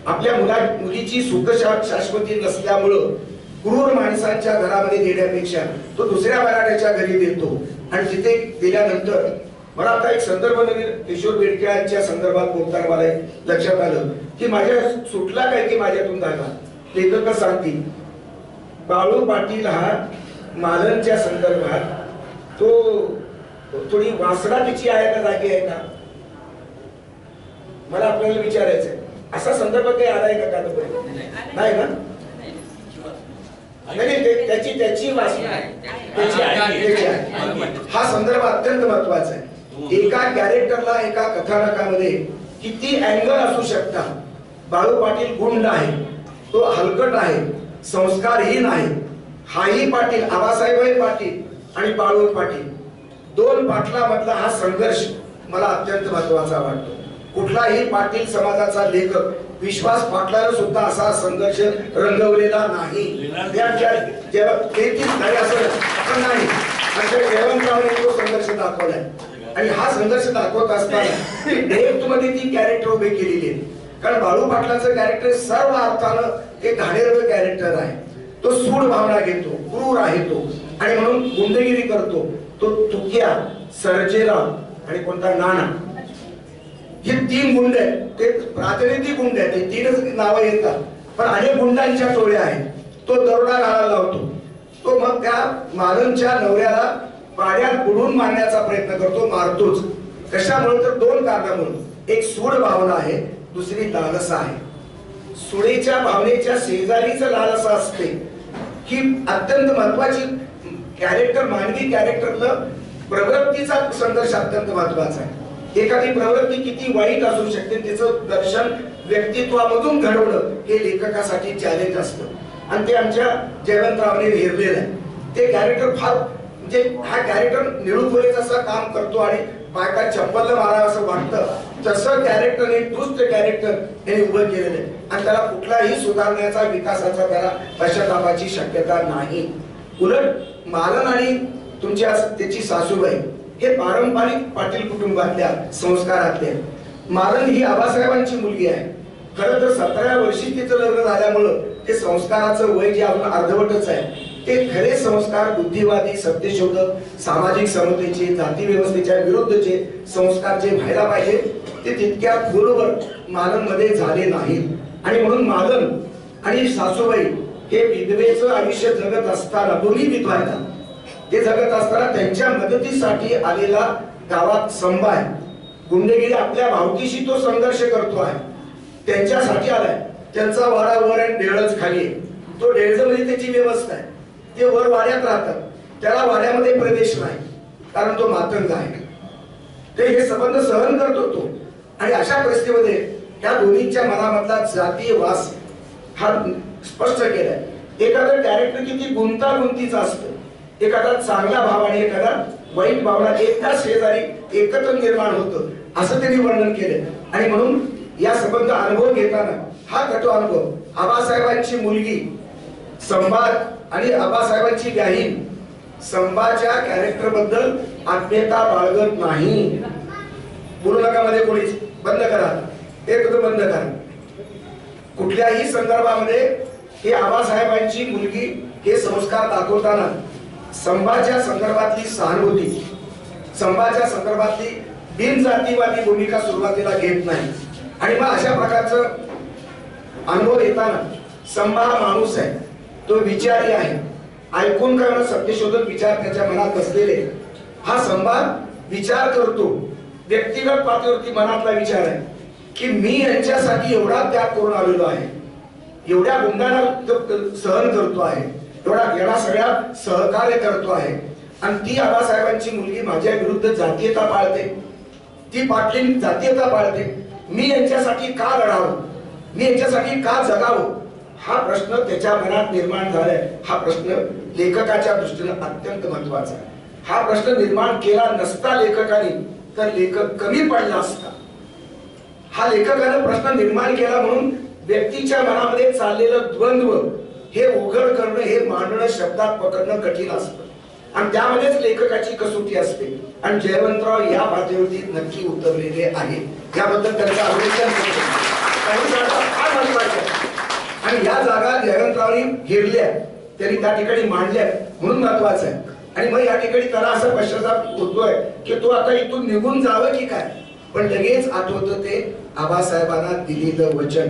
आपल्या मुलीची सुख शाश्वती नसल्यामुळं क्रूर माणसांच्या घरामध्ये देण्यापेक्षा तो दुसऱ्या मराठ्याच्या घरी देतो. आणि तिथे गेल्यानंतर मला आता एक संदर्भ किशोर बेडकेच्या संदर्भात बोलताना मला लक्षात आलं की माझ्या सुटला काय की माझ्यातून धागा. लेखक सांगतील बाळू पाटील हा मालनच्या संदर्भात तो थोडी वासना तिची आहे का, जागी आहे का, मला आपल्याला विचारायचंय. असा संदर्भ काही आलाय का कादंबरी? नाही ना? नाही, त्याची वासना आहे. हा संदर्भ अत्यंत महत्वाचा आहे. एका कॅरेक्टरला, एका कथानकामध्ये किती अँगल असू शकतात. बाळू पाटील गुंड आहे, तो हलकट आहे, संस्कारहीन आहे. हाही पाटील, आबासाहेबही पाटील आणि बाळू पाटील, दोन पाटलामधला हा संघर्ष मला अत्यंत महत्वाचा वाटतो. कुठलाही पाटील समाजाचा लेखक विश्वास पाटलानं सुद्धा असा संघर्ष रंगवलेला नाही. जयवंतरावांनी तो संघर्ष दाखवलाय. आणि हा संघर्ष दाखवत असताना डेप्थमध्ये ती कॅरेक्टर उभे केलेली आहे. कारण बाळू पाटलाचं कॅरेक्टर सर्व अर्थानं एक घाणेरडं कॅरेक्टर आहे. तो सूड भावना घेतो, क्रूर आहे तो, आणि म्हणून गुंडगिरी करतो. तो तुकिया, सर्जेराव आणि कोणता नाना, हे तीन गुंड आहेत. ते प्रातिनिधिक गुंड आहेत, ते तीनच नावं येतात, पण अनेक गुंडांच्या टोळ्या आहेत. तो दरोडा घालायला लावतो. तो मग त्या मालनच्या नवऱ्याला पाण्यात बुडून मारण्याचा प्रयत्न करतो, मारतोच. कशामुळे तर दोन कारणामुळे. एक सूड भावना आहे, दुसरी लालसा आहे. सुडेच्या भावनेच्या शेजारीच लालसा असते. ही अत्यंत महत्वाची कॅरेक्टर, मानवी कॅरेक्टरनं प्रवृत्तीचा संघर्ष अत्यंत महत्वाचा आहे. एखादी प्रवृत्ती किती वाईट असू शकते त्याचं दर्शन व्यक्तित्वामधून घडवणं हे लेखकासाठी चॅलेंज असतं. आणि ते आमच्या जयवंतरावने हेरलेलं आहे. ते कॅरेक्टर फार, म्हणजे हा कॅरेक्टर निळूखोरीचं असं काम करतो आणि बायका चप्पल मारावं असं वाटतं, तसं कॅरेक्टर, दुष्ट कॅरेक्टर हे उभं केलेलं आहे. आणि त्याला कुठलाही सुधारण्याचा, विकासाचा त्याला पश्चातापाची शक्यता नाही. उलट मालन आणि तुमच्या त्याची सासूबाई हे पारंपरिक पाटील कुटुंबातल्या संस्कारातले. मालन ही आबासाहेबांची मुलगी आहे. खरं तर 17व्या वर्षी तिचं लग्न झाल्यामुळं ते संस्काराचं वय जे अजून अर्धवटच आहे. ते खरे संस्कार बुद्धिवादी, सत्यशोधक, सामाजिक समतेचे, जाती व्यवस्थेच्या विरुद्धचे संस्कार जे व्हायला पाहिजे ते तितक्या खोलवर मालनमध्ये झाले नाहीत. आणि म्हणून मालन आणि सासूबाई हे विधवेचं आयुष्य जगत असताना, दोन्ही विधवा आहेत, ते जगत असताना त्यांच्या मदतीसाठी आलेला गावात संभा आहे. गुंडगिरी आपल्या भावकीशी तो संघर्ष करतो आहे, त्यांच्यासाठी आलाय. त्यांचा वाडा वर आणि डेळच खाली आहे. तो डेळजमध्ये त्याची व्यवस्था आहे. ते वर वाड्यात राहतात, त्याला वाड्यामध्ये प्रवेश नाही कारण तो मातंग आहे. ते हे संबंध सहन करतो तो. आणि अशा परिस्थितीमध्ये त्या दोन्हीच्या मनामधला जातीय वास हा स्पष्ट केलाय. एखादं कॅरेक्टर किती गुंतागुंतीचं असतं, एखादा चांगला भाव आणि एखादा वाईट भावना एकाच शेजारी एकत्र निर्माण होतं असं त्यांनी वर्णन केलं. आणि म्हणून या संबंध अनुभव घेताना हा कटू अनुभव, आबासाहेबांची मुलगी संभा आणि आबासाहेबांची बहीण संभाच्या कॅरेक्टर बद्दल आत्मीयता बाळगत नाही. बोलू नका मध्ये कोणीच, बंद करा, एकदम बंद करा. कुठल्याही संदर्भामध्ये हे आबासाहेबांची मुलगी हे संस्कार दाखवताना संभाच्या संदर्भातली सहानुभूती, संभाच्या संदर्भातली बिनजातीवादी भूमिका सुरुवातीला घेत नाही. आणि मग अशा प्रकारचं अनुभव येताना संभा हा माणूस आहे, तो विचारी आहे, ऐकून करणं सत्यशोधक विचार त्याच्या मनात असलेले. हा संभा विचार करतो, व्यक्तिगत पातळीवरती मनातला विचार आहे की मी यांच्यासाठी एवढा त्याग करून आलेलो आहे, एवढ्या गुंडांना सहन करतो आहे, एवढा सगळ्या सहकार्य करतो आहे. आणि ती आबासाहेबांची मुलगी माझ्या विरुद्ध जातीयता पाळते, ती पाटलीन जातीयता पाळते. मी यांच्यासाठी का लढावं, मी यांच्यासाठी का जगावं, हा प्रश्न त्याच्या मनात निर्माण झालाय. हा प्रश्न लेखकाच्या दृष्टीने अत्यंत महत्वाचा आहे. हा प्रश्न निर्माण केला नसता लेखकाने तर लेखक कमी पडला असता. हा लेखकाने प्रश्न निर्माण केला म्हणून व्यक्तीच्या मनामध्ये चाललेलं द्वंद्व हे उघड करणं, हे मांडणं, शब्दात पकडणं कठीण असतं. आणि त्यामध्येच लेखकाची कसोटी असते. आणि जयवंतराव या पातळीवरती नक्की उतरलेले आहे, याबद्दल त्यांचं अभिनंदन करतो. काही जागा फार महत्वाच्या आणि या जागा जयवंतरावनी हेरल्या, त्यांनी त्या ठिकाणी मांडल्या म्हणून महत्वाचं आहे. आणि मग या ठिकाणी त्याला असं पश्चाताप होतोय की तो आता इथून निघून जावं की काय. पण लगेच आठवतं ते आबासाहेबांना दिलेलं वचन.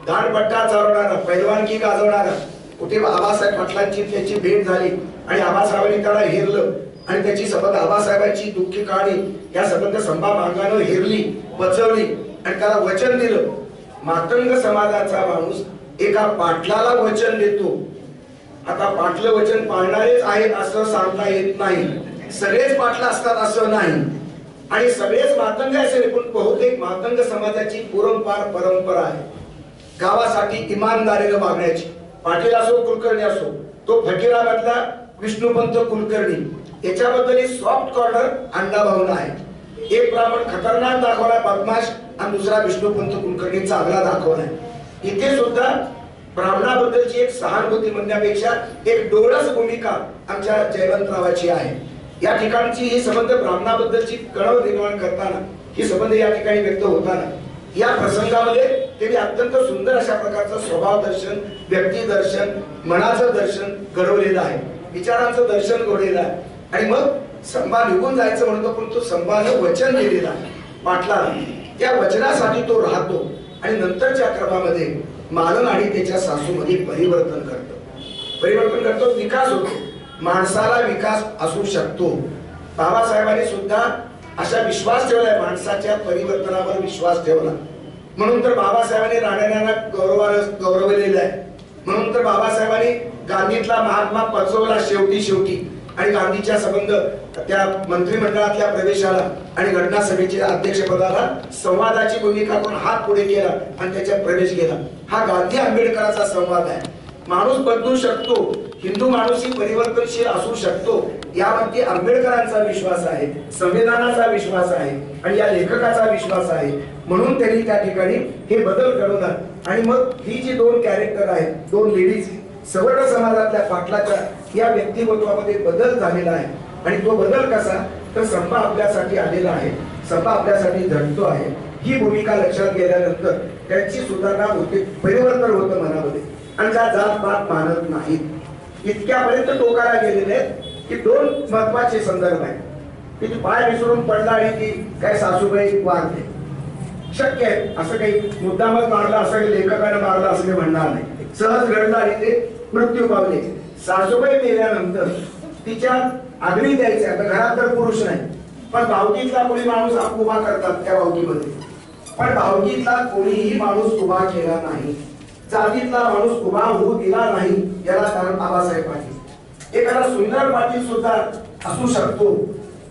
दांडपट्टा चालवणारा, पैलवानकी गाजवणारा, कुठे आबासाहेब पाटलांची त्याची भेट झाली आणि आबासाहेबांनी त्याला हेरलं आणि त्याची सबंध आबासाहेबांची दुःखी कहाणी या सबंध संभा मांगानं हेरली, पचवली आणि त्याला वचन दिलं. मातंग समाजाचा माणूस एका पाटलाला वचन देतो. आता पाटलं वचन पाळणारेच आहेत असं सांगता येत नाही, सगळेच पाटलं असतात असं नाही आणि सगळेच मातंग असेल, पण बहुतेक मातंग समाजाची परंपरा आहे गावासाठी इमानदारीने वागण्याची. पाटील असो, कुलकर्णी असो, तो फकीरामधला विष्णुपंत कुलकर्णी याच्याबद्दल सॉफ्ट कॉर्नर अण्णाभाऊंना आहे. एक ब्राह्मण खतरनाक दाखवला बदमाश आणि दुसरा विष्णुपंत कुलकर्णी चांगला दाखवलाय. इथे सुद्धा ब्राह्मणाबद्दलची एक सहानुभूती म्हणण्यापेक्षा एक डोळस भूमिका आमच्या जयवंतरावाची आहे. या ठिकाणची ही संबंध ब्राह्मणाबद्दलची कळव निर्माण करताना, ही संबंध या ठिकाणी व्यक्त होताना या प्रसंगामध्ये त्यांनी अत्यंत सुंदर अशा प्रकारचं स्वभाव दर्शन, व्यक्ती दर्शन, मनाचं दर्शन घडवलेलं आहे, विचारांचं दर्शन घडवलेलं आहे. आणि मग संभा निघून जायचं म्हणतो, पण तो संभानं वचन दिलेलं आहे पाटलाला. त्या वचनासाठी तो राहतो आणि नंतरच्या क्रमामध्ये मालन आणि त्याच्या सासूमध्ये परिवर्तन करतो, विकास होतो. माणसाला विकास असू शकतो. बाबासाहेबांनी सुद्धा अशा विश्वास ठेवलाय, माणसाच्या परिवर्तनावर विश्वास ठेवला. म्हणून तर बाबासाहेबांनी राणेंना गौरवलेलं आहे. म्हणून तर बाबासाहेबांनी गांधीतला महात्मा पचवला शेवटी आणि गांधीच्या संबंध त्या मंत्रिमंडळातल्या प्रवेशाला आणि घटना सभेच्या अध्यक्षपदाला संवादाची भूमिका करून हात पुढे केला आणि त्याच्यात प्रवेश केला. हा गांधी आंबेडकरांचा संवाद आहे. माणूस बदलू शकतो, हिंदू माणूसही परिवर्तनशील असू शकतो, यामध्ये आंबेडकरांचा विश्वास आहे, संविधानाचा विश्वास आहे आणि या लेखकाचा विश्वास आहे. म्हणून त्यांनी त्या ठिकाणी हे बदल घडवला. आणि मग ही जी दोन कॅरेक्टर आहेत, दोन लेडीज, सवर्ण समाजातल्या पाटलाच्या या व्यक्तिमत्वामध्ये बदल झालेला आहे. आणि तो बदल कसा, तर संभा आपल्यासाठी आलेला आहे, संभा आपल्यासाठी झटतो आहे. ही भूमिका लक्षात गेल्यानंतर त्यांची सुधारणा होते, परिवर्तन होतं मनामध्ये. आणि त्या जात पात मानत नाहीत, इतक्यापर्यंत टोकाला गेलेले आहेत की दोन महत्वाचे संदर्भ आहेत की ती पाय विसरून पडला आणि ती काय सासूबाई वारते. शक्य आहे, असं काही मुद्दामच मारला, असं काही लेखकाने मारला असं मी म्हणणार नाही. सहज घडला आणि ते मृत्यू पावले. सासूबाई मेल्यानंतर तिच्या अग्नी द्यायचे. आता घरात तर पुरुष नाही, पण भावकीतला कोणी माणूस उभा करतात त्या भावकीमध्ये, पण भावकीतला कोणीही माणूस उभा केला नाही, जातीतला माणूस उभा होऊ दिला नाही. याला कारण आबासाहेब पाटील. एखादा सुंदर पाटील सुद्धा असू शकतो,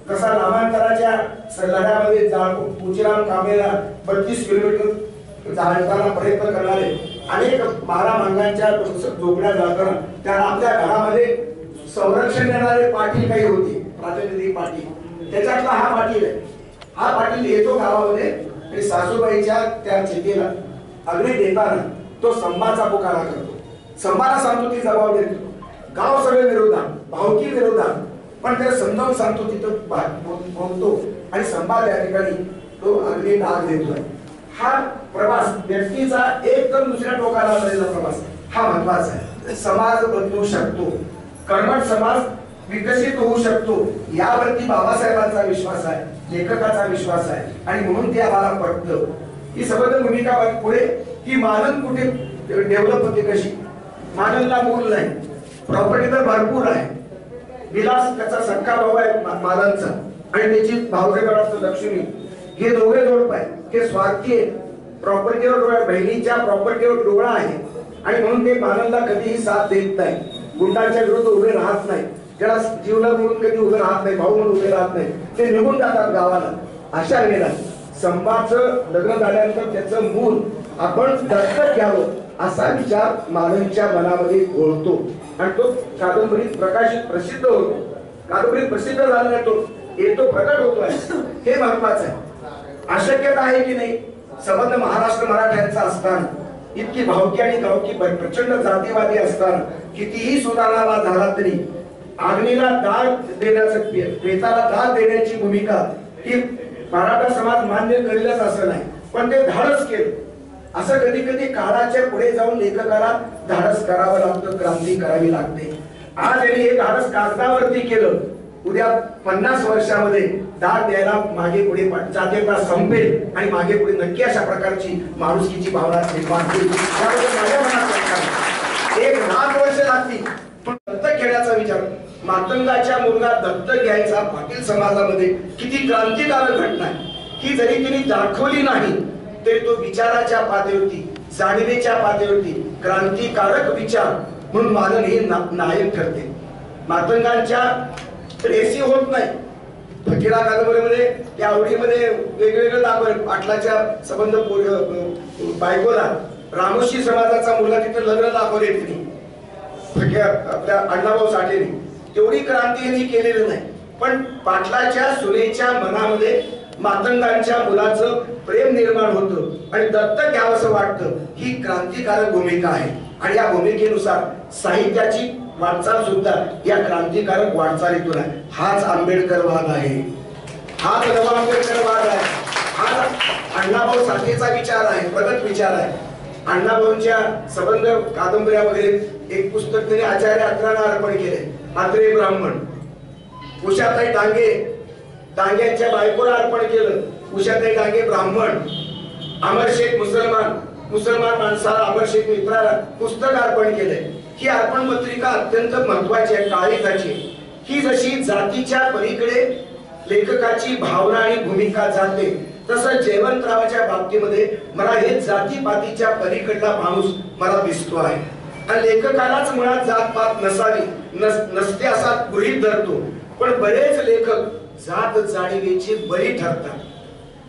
कसा नामांतराच्या लढ्यामध्ये पुचिराम कामेला 32 किलोमीटर जाण्याचा प्रयत्न करणारे अनेक 12 मांगांच्या झोपड्या जाताना त्याला आपल्या घरामध्ये संरक्षण देणारे पाटील काही होते, प्रातिनिधिक पाटील. त्याच्यातला हा पाटील आहे. हा पाटील येतो गावामध्ये आणि सासूबाईच्या त्या चितेला अग्नी देताना तो संभाचा पुकारा करतो. संभाला सांगतो ती जबाब देतो. गाव सगळे विरोधात, भावकी विरोधात, पण त्याला समजावून सांगतो, तिथं बोलतो आणि संभा त्या ठिकाणी तो अग्नी डाग देतोय. हा प्रवास व्यक्तीचा एकदम दुसऱ्या टोकाला असलेला प्रवास हा महत्वाचा आहे. समाज बदलू शकतो. कर्मठ समाज विकसित होऊ शकतो यावरती बाबासाहेबांचा विश्वास आहे, लेखकाचा विश्वास आहे आणि म्हणून ते आम्हाला पटतं. ही सबंध भूमिका पुढे की मालन कुठे डेव्हलप होते कशी. मालनला मूल नाही, प्रॉपर्टी तर भरपूर आहे, विलास त्याचा सक्का भाऊ आहे मालनचा आणि त्याची भावजेकडे लक्ष्मी, हे दोघे जोडप आहे, हे स्वार्थी आहे, प्रॉपर्टीवर डोळा, बहिणीच्या प्रॉपर्टीवर डोळा आहे आणि म्हणून ते मालनला कधीही साथ देत नाही, गुंडांच्या विरुद्ध उभे राहत नाही, त्याला जीवला म्हणून कधी उभे राहत नाही, भाऊ म्हणून उभे राहत नाही, ते निघून जातात गावाला. अशा वेळेला संभाचं लग्न झाल्यानंतर त्याचं मूल आपण दत्तक घ्यावं असा विचार मालनच्या मनामध्ये घोळतो आणि तो कादंबरीत प्रकाशित प्रसिद्ध होतो. कादंबरीत प्रसिद्ध झाला तो येतो, प्रकट होतोय, हे महत्वाचं आहे. अशक्यता आहे की नाही संबंध महाराष्ट्र मराठ्यांचा असताना, इतकी भावकी आणि गावकी प्रचंड जातीवादी असताना, कितीही सुधारणा झाला तरी अग्नीला दाळ देण्याचं, प्रेताला दाळ देण्याची भूमिका ही मराठा समाज मान्य करेलच असं नाही, पण ते धाडस केलं. असं कधी कधी काळाच्या पुढे जाऊन लेखकाला धाडस करावं लागतं, क्रांती करावी लागते. आज यांनी हे धाडस कागदावरती केलं, उद्या 50 वर्षामध्ये दाद द्यायला मागे पुढे जातीयता संपेल आणि मागे पुढे नक्की अशा प्रकारची माणुसकीची भावना निर्माण होईल. माझ्या मनात 1 लाख वर्ष लागतील, पण दत्तक घेण्याचा विचार, मातंगाच्या मुलगा दत्तक घ्यायचा पाटील समाजामध्ये किती क्रांतिकारक घटना आहे, ही जरी तिने दाखवली नाही तरी तो विचाराच्या पातळीवरती, जाणीवेच्या पातळीवरती क्रांतिकारक विचार म्हणून मालन हे नायक ठरते. मातंगांच्या रेसी होत नाही. फकीरा कादंबरीमध्ये त्या आवडीमध्ये वेगवेगळं दाखवलं. पाटलाच्या संबंध बायकोला रामोशी समाजाचा मुलगा तिथे लग्न दाखवले तिने, आपल्या अण्णाभाऊ साठेने. तेवढी क्रांती यांनी केलेली नाही, पण पाटलाच्या सुनेच्या मनामध्ये मातंगांच्या मुलाचं प्रेम निर्माण होतं आणि दत्तक घ्यावंसं वाटतं. ही क्रांतिकारक भूमिका आहे आणि या भूमिकेनुसार साहित्याची वाटचाल सुद्धा या क्रांतिकारक वाटचालीतून आहे. हाच आंबेडकरवाद आहे, हाच नवा आंबेडकरवाद आहे, हाच अण्णाभाऊ साठेचा विचार आहे, प्रगत विचार आहे. अण्णाभाऊंच्या संबंध कादंबऱ्या वगैरे एक पुस्तक त्यांनी आचार्य अत्र्यांना अर्पण केले, आत्रेय ब्राह्मण. उषाताई डांग्यांच्या बायकोला अर्पण केलं, उषाताई डांगे ब्राह्मण. अमरशेख मुसलमान माणसाला, अमरशेख मित्राला पुस्तक अर्पण केलंय. ही अर्पण पत्रिका अत्यंत महत्वाची आहे, काळीजाची. ही जशी जातीच्या पलीकडे लेखकाची भावना आणि भूमिका जाते, तसं जयवंतरावाच्या बाबतीमध्ये मला हे जातीपातीच्या पलीकडला माणूस मला दिसतो आहे. आणि लेखकालाच मुळात जातपात नसते असा गृहीत धरतो, पण बरेच लेखक जात जाणीवेचे बळी ठरतात.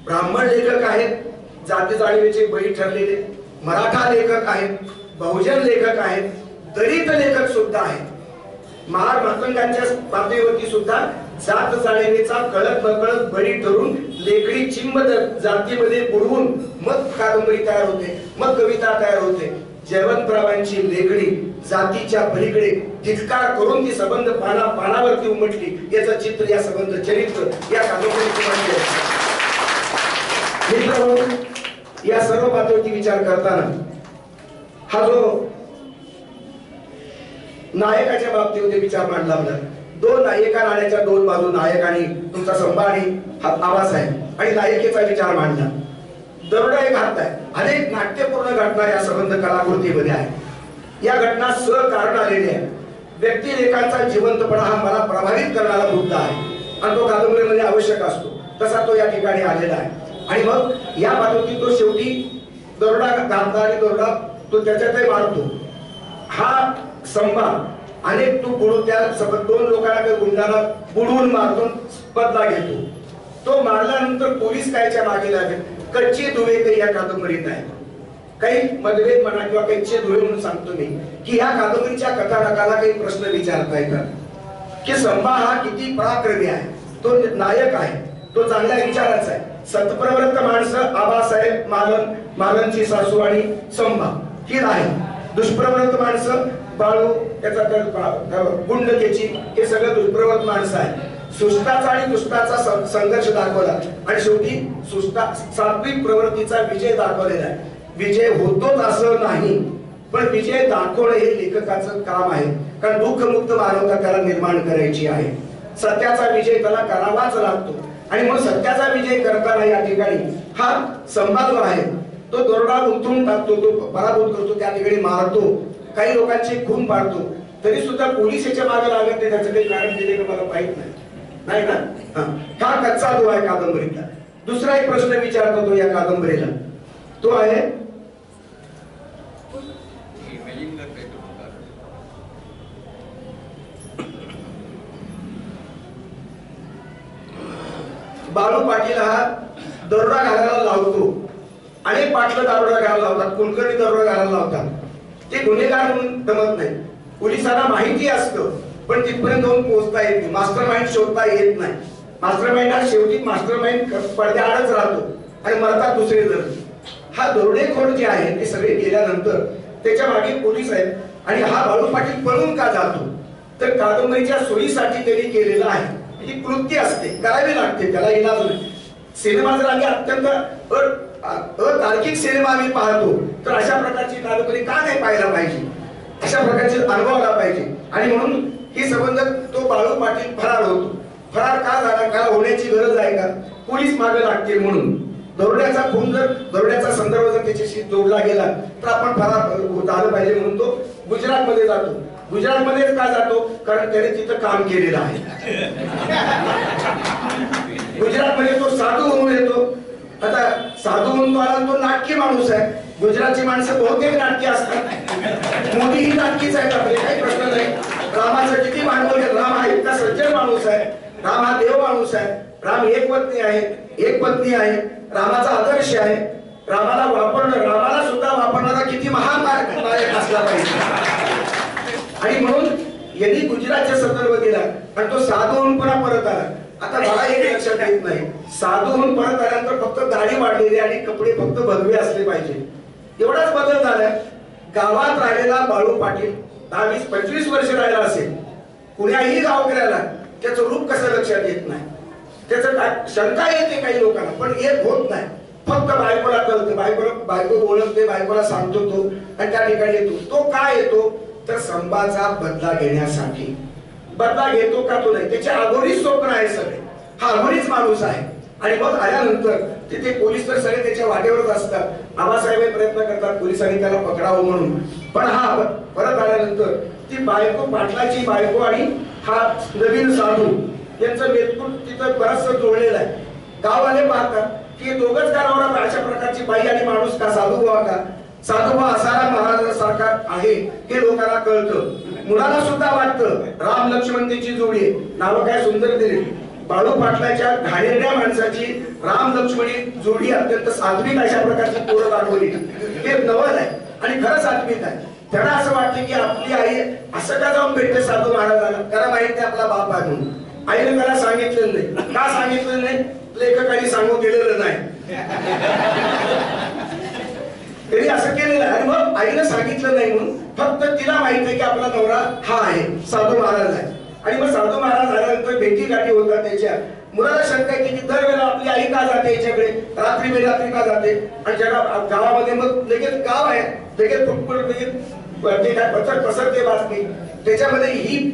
ब्राह्मण लेखक आहेत, जाती जाणीवेचे बळी ठरलेले, मराठा लेखक आहेत, बहुजन लेखक आहेत, दलित लेखक सुद्धा आहेत. मातंगांच्या पातळीवरती सुद्धा जात जाणीवेचा कळत नकळत बळी ठरून लेखणी चिंब जातीमध्ये बुडवून मग कादंबरी तयार होते, मग कविता तयार होते. जयवंतरावांची लेखणी जातीच्या पलीकडे तितकार करून ती संबंध पानावरती उमटली, याचं चित्र, या संबंध चरित्र या कादंबरीत. या सर्व पातळीवरती विचार करताना हा जो नायकाच्या बाबतीमध्ये विचार मांडला आपला, 2 नायिका नाण्याच्या 2 बाजू, नायक आणि तुमचा संभा आणि आवाज आहे, आणि नायिकेचा विचार मांडला. दरोडा एक हात आहे. अनेक नाट्यपूर्ण घटना या संबंध कलाकृतीमध्ये आहे. या घटना सहकारण आलेल्या आहेत. व्यक्तिरेखांचा जिवंतपणा हा मला प्रभावित करणारा मुद्दा आहे आणि तो कादंबरीमध्ये आवश्यक असतो, तसा तो या ठिकाणी आलेला आहे. आणि मग या बाजूची तो शेवटी दरोडा घालता आणि दरोडा तो त्याच्यातही मारतो. हा संभा अनेक तू बुडून त्या 2 लोकांना, गुंडाला बुडवून मारतो, बदला घेतो. तो मारल्यानंतर पोलीस कायच्या मागे लागेल. कच्चे दुवे काही या कादंबरीत आहेत. काही मतभेद म्हणा किंवा कच्चे दुवे म्हणून सांगतो मी की या कादंबरीच्या कथानकाला काही प्रश्न विचारता येतात की संभा हा किती पराक्रमी आहे, तो नायक आहे, तो चांगल्या विचाराचा आहे. सत्प्रवृत्त माणसं आबासाहेब, मालनची सासू आणि संभा ही आहे. दुष्प्रवृत्त माणसं बाळू, त्याचा गुंड त्याची, हे सगळं दुष्प्रवृत्त माणसं आहे. सुष्टाचा आणि दुष्टाचा संघर्ष दाखवला आणि शेवटी सात्विक प्रवृत्तीचा विजय दाखवलेला आहे. विजय होतोच असं नाही, पण विजय दाखवणं हे लेखकाचं काम आहे, कारण दुःखमुक्त मानवता त्याला निर्माण करायची आहे. सत्याचा विजय त्याला करावाच लागतो आणि मग सत्याचा विजय करताना या ठिकाणी हा संवाद जो आहे तो दरोडा गुंतवून टाकतो, तो पराभूत करतो, त्या ठिकाणी मारतो, काही लोकांची खून पाडतो, तरी सुद्धा पोलीस याच्या मागे लागत नाही. त्याचं काही कारण दिले का मला माहित नाही ना. हा कच्चा तो आहे कादंबरीतला. दुसरा एक प्रश्न विचारतो तो या कादंबरीला, तो आहे बाळू पाटील हा दरोडा घालायला लावतो. अनेक पाटलं दरोडा घालायला लावतात, कुलकर्णी दरोडा घालायला लावतात. ते गुन्हेगार म्हणून जमत नाही. पोलिसांना माहिती असतं पण तिथपर्यंत जाऊन पोहोचता येत नाही. मास्टर माइंड शोधता येत नाही. मास्टर माइंड हा शेवटी मास्टर माइंड पडद्याआडच राहतो आणि मरतात दुसरे जण. हा दरोडेखोर जे आहे ते सगळे गेल्यानंतर त्याच्या मागे पोलीस आहेत आणि हा बाळू पाटील पळून का जातो, तर कादंबरीच्या सोयीसाठी त्यांनी केलेलं आहे. ही कृती असते, करावी लागते, त्याला इलाज नाही. सिनेमा जर आम्ही अत्यंत अतार्किक सिनेमा आम्ही पाहतो तर अशा प्रकारची कादंबरी का नाही पाहायला पाहिजे, अशा प्रकारचे अनुभव आला पाहिजे. आणि म्हणून ही संबंध तो बाळू पाटील फरार होतो. फरार का झाला, का होण्याची गरज आहे का, पोलीस मागे लागतील म्हणून. दरोड्याचा खून जर दरोड्याचा संदर्भ जर त्याच्याशी जोडला गेला तर आपण फरार झालं पाहिजे म्हणून तो गुजरातमध्ये जातो. गुजरातमध्येच का जातो, कारण त्याने तिथं काम केलेलं आहे. गुजरातमध्ये तो साधू होऊन येतो. आता साधू म्हणून तो आला, तो नाटकी माणूस आहे. गुजरातची माणसं बहुतेक नाटकी असतात. मोदी ही नाटकीच आहेत आपले, काही प्रश्न नाही. रामाचं किती भांडवल, राम हा इतका सज्जन माणूस आहे. राम हा देव माणूस आहे. राम एक पत्नी आहे. रामाचा आदर्श आहे. रामाला सुद्धा वापरणारा किती महान नायक असला पाहिजे. आणि म्हणून यांनी गुजरातच्या संदर्भ दिला आणि तो साधू होऊन पुन्हा परत आला. आता मला एक लक्षात येत नाही, साधू होऊन परत आल्यानंतर फक्त दाढी वाढलेली आणि कपडे फक्त भगवे असले पाहिजे, एवढाच बदल झालाय. गावात राहिलेला बाळू पाटील 10-20-25 वर्ष राहिला असेल, कुण्याही गावकऱ्याला त्याचं रूप कसं लक्षात येत नाही. त्याचं शंका येते काही लोकांना, पण येत होत नाही. फक्त बायकोला कळतं, बायको ओळखते, बायकोला सांगतो तो आणि त्या ठिकाणी येतो. तो काय येतो, तर संभाचा बदला घेण्यासाठी. बदला घेतो का तो नाही, त्याचे अघोरीच स्वप्न आहे सगळे. हा अघोरीच माणूस आहे. आणि मग आल्यानंतर तिथे पोलीस तर सगळे त्याच्या वाटेवरच असतात. आबासाहेब प्रयत्न करतात पोलिसांनी त्याला पकडावं म्हणून, पण हा परत आल्यानंतर ती बायको, पाटलाची बायको आणि हा नवीन साधू यांचं मेतकूट तिथं बरंचसं जोडलेलं आहे. गाववाले पाहतात की दोघच गावावर अशा प्रकारची बाई आणि माणूस का, साधू व्हा का, साधू व्हा असारा महाराजांसारखा आहे हे लोकांना कळतं. मुलाला सुद्धा वाटतं राम लक्ष्मण त्याची जोडी आहे. नावं काय सुंदर दिली. बाळू पाटलाच्या घाणेरड्या माणसाची राम लक्ष्मणी जोडी अत्यंत सात्विक अशा प्रकारची पोरं दाखवली. हे नवल आहे आणि खरं सात्विक आहे. त्यांना असं वाटतं की आपली आई असं का जाऊन भेटते साधू महाराजांना, त्याला माहिती आहे आपला बाप आहे म्हणून. आईने त्याला सांगितलेलं नाही. का सांगितलं नाही, लेखकांनी सांगू दिलेलं नाही. त्यांनी असं केलेलं आहे. आणि मग आईने सांगितलं नाही म्हणून फक्त तिला माहित आहे की आपला नवरा हा आहे, साधू महाराज आहे. आणि मग साधू महाराज आल्यानंतर भेटी गाठी होतात त्याच्या. मुलाला शंका येते की दरवेळेला आपली आई का जाते याच्याकडे, रात्री बेरात्री का जाते. आणि गावामध्ये मग लगेच गाव आहे, लगेच फुटफुट लगेच पसरते बातमी. त्याच्यामध्ये ही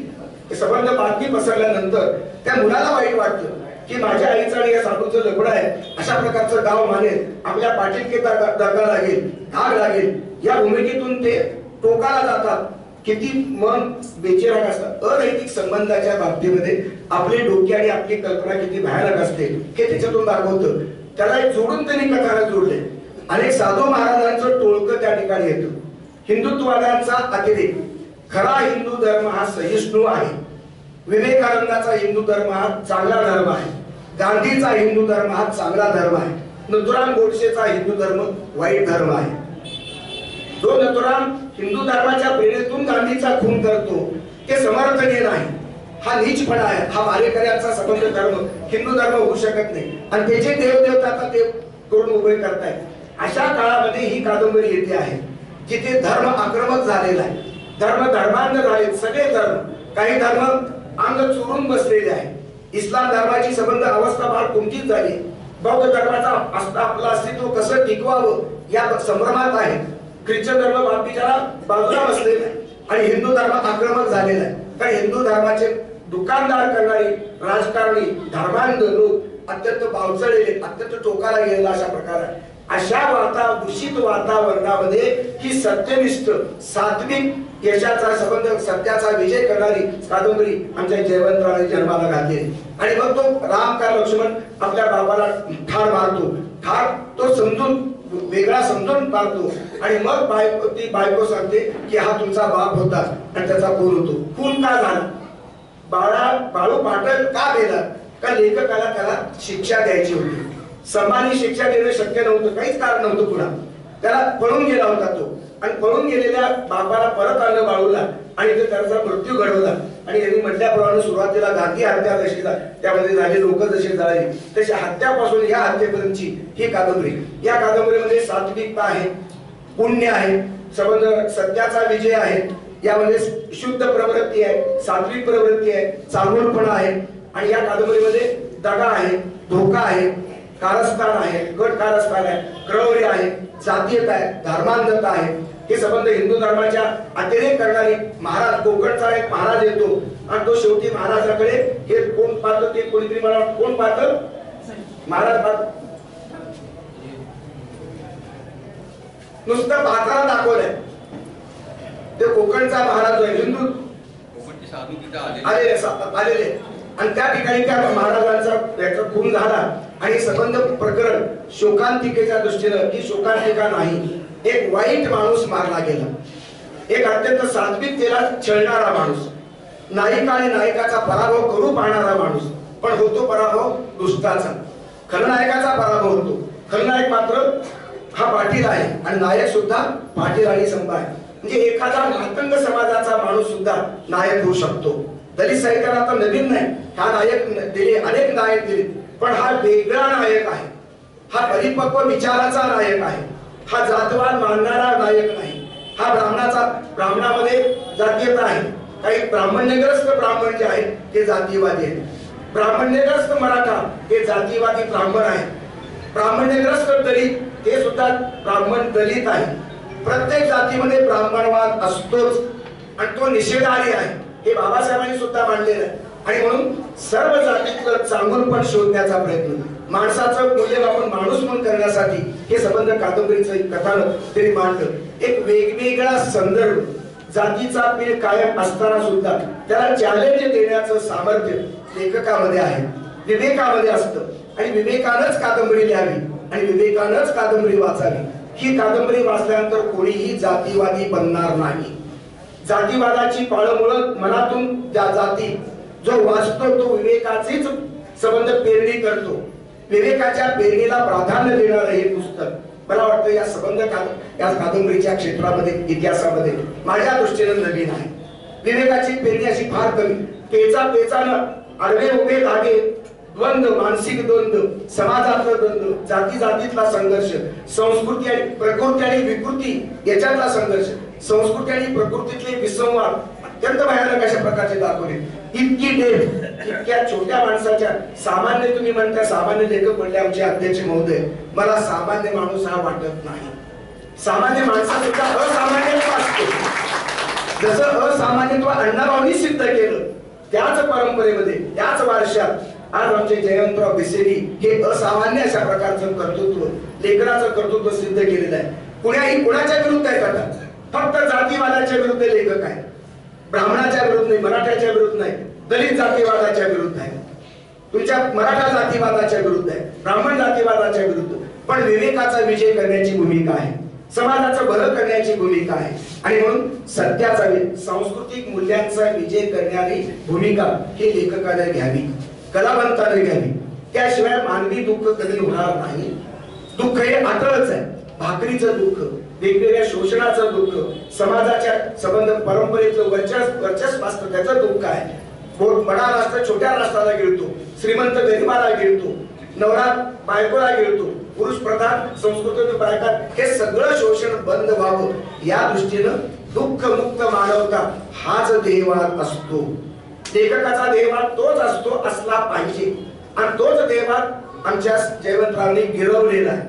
संबंध बातमी पसरल्यानंतर त्या मुलाला वाईट वाटतं की माझ्या आईचं आणि या साधूचं लग्न आहे. अशा प्रकारचं गाव मानेल, आपल्या पाठीत दगा लागेल, धाग लागेल. या भूमिकेतून ते टोकाला जातात. किती मन बेचैन असतात. अनैतिक संबंधाच्या बाबतीमध्ये आपली डोकी आणि आपली कल्पना किती भयानक असते हे त्याच्यातून दाखवतं. त्याला एक जोडून त्यांनी कथाला जोडले. अनेक साधू महाराजांचं टोळकं त्या ठिकाणी येतं. हिंदुत्ववाद्यांचा अतिरेक. खरा हिंदू धर्म हा सहिष्णू आहे. विवेकानंदाचा हिंदू धर्म हा चांगला धर्म आहे. गांधीचा हिंदू धर्म हा चांगला धर्म आहे. नथुराम गोडसेचा हिंदू धर्म वाईट धर्म आहे. जो नथुराम हिंदू धर्माच्या प्रेरणेतून गांधीचा खून करतो ते समर्थनीय नाही. हा नीचपणा आहे. हा मारेकऱ्यांचा संबंध धर्म हिंदू धर्म होऊ शकत नाही. आणि त्याचे देवदेवता आता ते करून उभे करतायत. अशा काळामध्ये ही कादंबरी येते आहे जिथे धर्म आक्रमक झालेला आहे. धर्मांध झाले सगळे धर्म. काही धर्म अंग चोरून बसलेले आहे. इस्लाम धर्माची संबंध अवस्था फार कोणतीच झाली. बौद्ध धर्माचा आपलं अस्तित्व कसं टिकवावं या संभ्रमात आहे. ख्रिश्चन धर्म बाकीच्या बाजूला बसलेला आहे आणि हिंदू धर्म आक्रमक झालेला आहे. कारण हिंदू धर्माचे दुकानदार करणारी राजकारणी धर्मांध लोक अत्यंत बावचळलेले, अत्यंत टोकाला गेलेला अशा प्रकार आहे. अशा दूषित वातावरणामध्ये ही सत्यनिष्ठ सात्विक यशाचा संबंध, सत्याचा विजय करणारी कादंबरी आमच्या जयवंतरावांनी जन्माला घातली. आणि मग तो राम का लक्ष्मण आपल्या बाबाला ठार मारतो, ठार तो समजून वेगळा समजून मारतो आणि मग ती बायको सांगते की हा तुमचा बाप होता आणि त्याचा खून होतो. खून का झाला? बाळू पाटण का गेला? का लेखकाला त्याला शिक्षा द्यायची होती. सन्मानी शिक्षा देणं शक्य नव्हतं, काहीच कारण नव्हतं पुन्हा. त्याला पळून गेला होता तो आणि पळून गेलेल्या बापाला परत आणलं बाळूला आणि त्याचा मृत्यू घडवला. आणि यांनी म्हटल्याप्रमाणे सुरुवातीला गांधी हत्या कशी त्यामध्ये झाले, लोक जसे झाले तशी हत्यापासून या हत्येपर्यंतची ही कादंबरी. या कादंबरीमध्ये सात्विकता आहे, पुण्य आहे, संबंध सत्याचा विजय आहे, यामध्ये शुद्ध प्रवृत्ती आहे, सात्विक प्रवृत्ती आहे, चांगुलपणा आहे. आणि या कादंबरीमध्ये दगा आहे, धोका आहे, कारस्थान आहे, गट कारस्थान आहे, क्रौर्य आहे, जातीयता आहे, धर्मांधता आहे. हे संबंध हिंदू धर्माच्या अतिरेक करणारी महाराज, कोकणचा एक महाराज येतो आणि तो शेवटी महाराजाकडे हे कोण पाहतो, ते कोणीतरी मला कोण पाहतं, महाराज पाहत नुसतं पाहताना दाखवलंय. ते कोकणचा महाराज आहे, हिंदू आलेले आणि त्या ठिकाणी त्या महाराजांचा त्याचा खून झाला आणि संबंध प्रकरण शोकांतिकेच्या दृष्टीनं की शोकांतिका नाही, एक वाईट माणूस मारला गेला, एक अत्यंत सात्विकतेला छळणारा माणूस, नायिका आणि नायकाचा पराभव करू पाहणारा माणूस, पण होतो पराभव दुष्टाचा. खलनायकाचा पराभव होतो. खलनायक मात्र हा पाटील आहे आणि नायक सुद्धा पाटील आणि संभा आहे. म्हणजे एखादा मातंग समाजाचा माणूस सुद्धा नायक होऊ शकतो. दलित साहित्याला आता नवीन नाही, हा नायक दिले, अनेक नायक दिले, पण हा वेगळा नायक आहे, हा परिपक्व विचाराचा नायक आहे, हा जातवाद मानणारा नायक नाही, हा ब्राह्मणामध्ये जातीयता आहे. काही ब्राह्मण्यग्रस्त ब्राह्मण जे आहेत ते जातीयवादी आहेत, ब्राह्मण्यग्रस्त मराठा हे जातीयवादी ब्राह्मण आहे, ब्राह्मण्यग्रस्त दलित ते सुद्धा ब्राह्मण दलित आहे. प्रत्येक जातीमध्ये ब्राह्मणवाद असतोच आणि तो निषेधार्ह आहे, हे बाबासाहेबांनी सुद्धा मांडलेलं आहे. आणि म्हणून सर्व जातीतलं चांगुलपण शोधण्याचा प्रयत्न, माणसाचं मूल्यमापन माणूस म्हणून करण्यासाठी हे संबंध कादंबरीचं कथानक त्यांनी मांडलं. एक वेगवेगळा संदर्भ, जातीचा पीळ कायम असताना सुद्धा त्याला चॅलेंज देण्याचं सामर्थ्य लेखकामध्ये आहे, विवेकामध्ये असतं. आणि विवेकानंच कादंबरी लिहावी आणि विवेकानंच कादंबरी वाचावी. ही कादंबरी वाचल्यानंतर कोणीही जातीवादी बनणार नाही. जातीवादाची पाळंमुळं मनातून जाती जो वाचतो तो विवेकाचीच संबंध पेरणी करतो. विवेकाच्या पेरणीला प्राधान्य देणारं हे पुस्तक मला वाटतं या संबंध या कादंबरीच्या क्षेत्रामध्ये, इतिहासामध्ये माझ्या दृष्टीने नवीन आहे. विवेकाची पेरणी अशी फार कमी, पेचानं आडवे उभे धागे, द्वंद्व, मानसिक द्वंद्व, समाजातला द्वंद्व, जाती जातीतला संघर्ष, संस्कृती आणि प्रकृती आणि विकृती याच्यातला संघर्ष, संस्कृती आणि प्रकृतीतले विसंवाद अत्यंत भयानक अशा प्रकारचे दाखवले. इतकी डेप इतक्या छोट्या माणसाच्या, सामान्य तुम्ही म्हणता सामान्य लेखक म्हणले आमचे अध्यक्ष महोदय, मला सामान्य माणूस हा वाटत नाही. सामान्य माणसा सुद्धा असामान्य असतो. जसं असामान्यत्व अण्णाभाऊंनी सिद्ध केलं, त्याच परंपरेमध्ये त्याच वारशात आज आमचे जयवंतराव बिसेरी हे असामान्य अशा प्रकारचं कर्तृत्व, लेखनाचं कर्तृत्व सिद्ध केलेलं आहे. कुणाच्या विरुद्ध आहे कथा? फक्त जातीवादाच्या विरुद्ध लेखक आहे. ब्राह्मणाच्या विरुद्ध नाही, मराठ्याच्या विरुद्ध नाही, दलित जातीवादाच्या विरुद्ध आहे, तुमच्या मराठा जातीवादाच्या विरुद्ध आहे, ब्राह्मण जातीवादाच्या विरुद्ध. पण विवेकाचा विजय करण्याची भूमिका आहे, समाजाचं भलं करण्याची भूमिका आहे. आणि म्हणून सत्याचा, सांस्कृतिक मूल्यांचा विजय करणारी भूमिका ही लेखकाने घ्यावी, कलावंताने घ्यावी. त्याशिवाय मानवी दुःख कधी होणार नाही. दुःख हे आतळच आहे, भाकरीचं दुःख, वेगवेगळ्या शोषणाचं दुःख, समाजाच्या संबंध परंपरेचं वर्चस्व असतं त्याचं दुःख आहे. बडा राष्ट्र छोट्या राष्ट्राला गिळतो, श्रीमंत गरिबाला गिळतो, नवरा बायकोला गिळतो, पुरुष प्रधान संस्कृतीत बायका, हे सगळं शोषण बंद व्हावं या दृष्टीनं दुःख मुक्त मानवता हाच ध्येयवाद असतो. लेखकाचा ध्येयवाद तोच असतो, असला पाहिजे. आणि तोच ध्येयवाद आमच्या जयवंतरावांनी गिरवलेला आहे.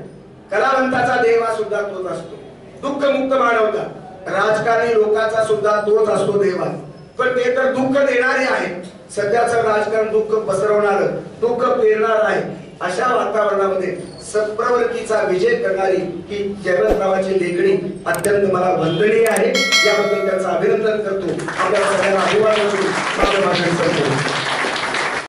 कलावंताचा ध्येयवाद सुद्धा तोच असतो. दुःखमुक्त मानवता. राजकारणी लोकांचा सुद्धा तोच असतो देवा, पण ते तर दुःख देणारे आहेत. सध्याचं राजकारण दुःख पसरवणार, दुःख पेरणार आहे. अशा वातावरणामध्ये सत्प्रवृत्तीचा विजय करणारी ही जयवंतरावांची लेखणी अत्यंत मला वंदनीय आहे. याबद्दल त्यांचं अभिनंदन करतो. आपल्या सगळ्यांना अभिवादन करून माझं भाषण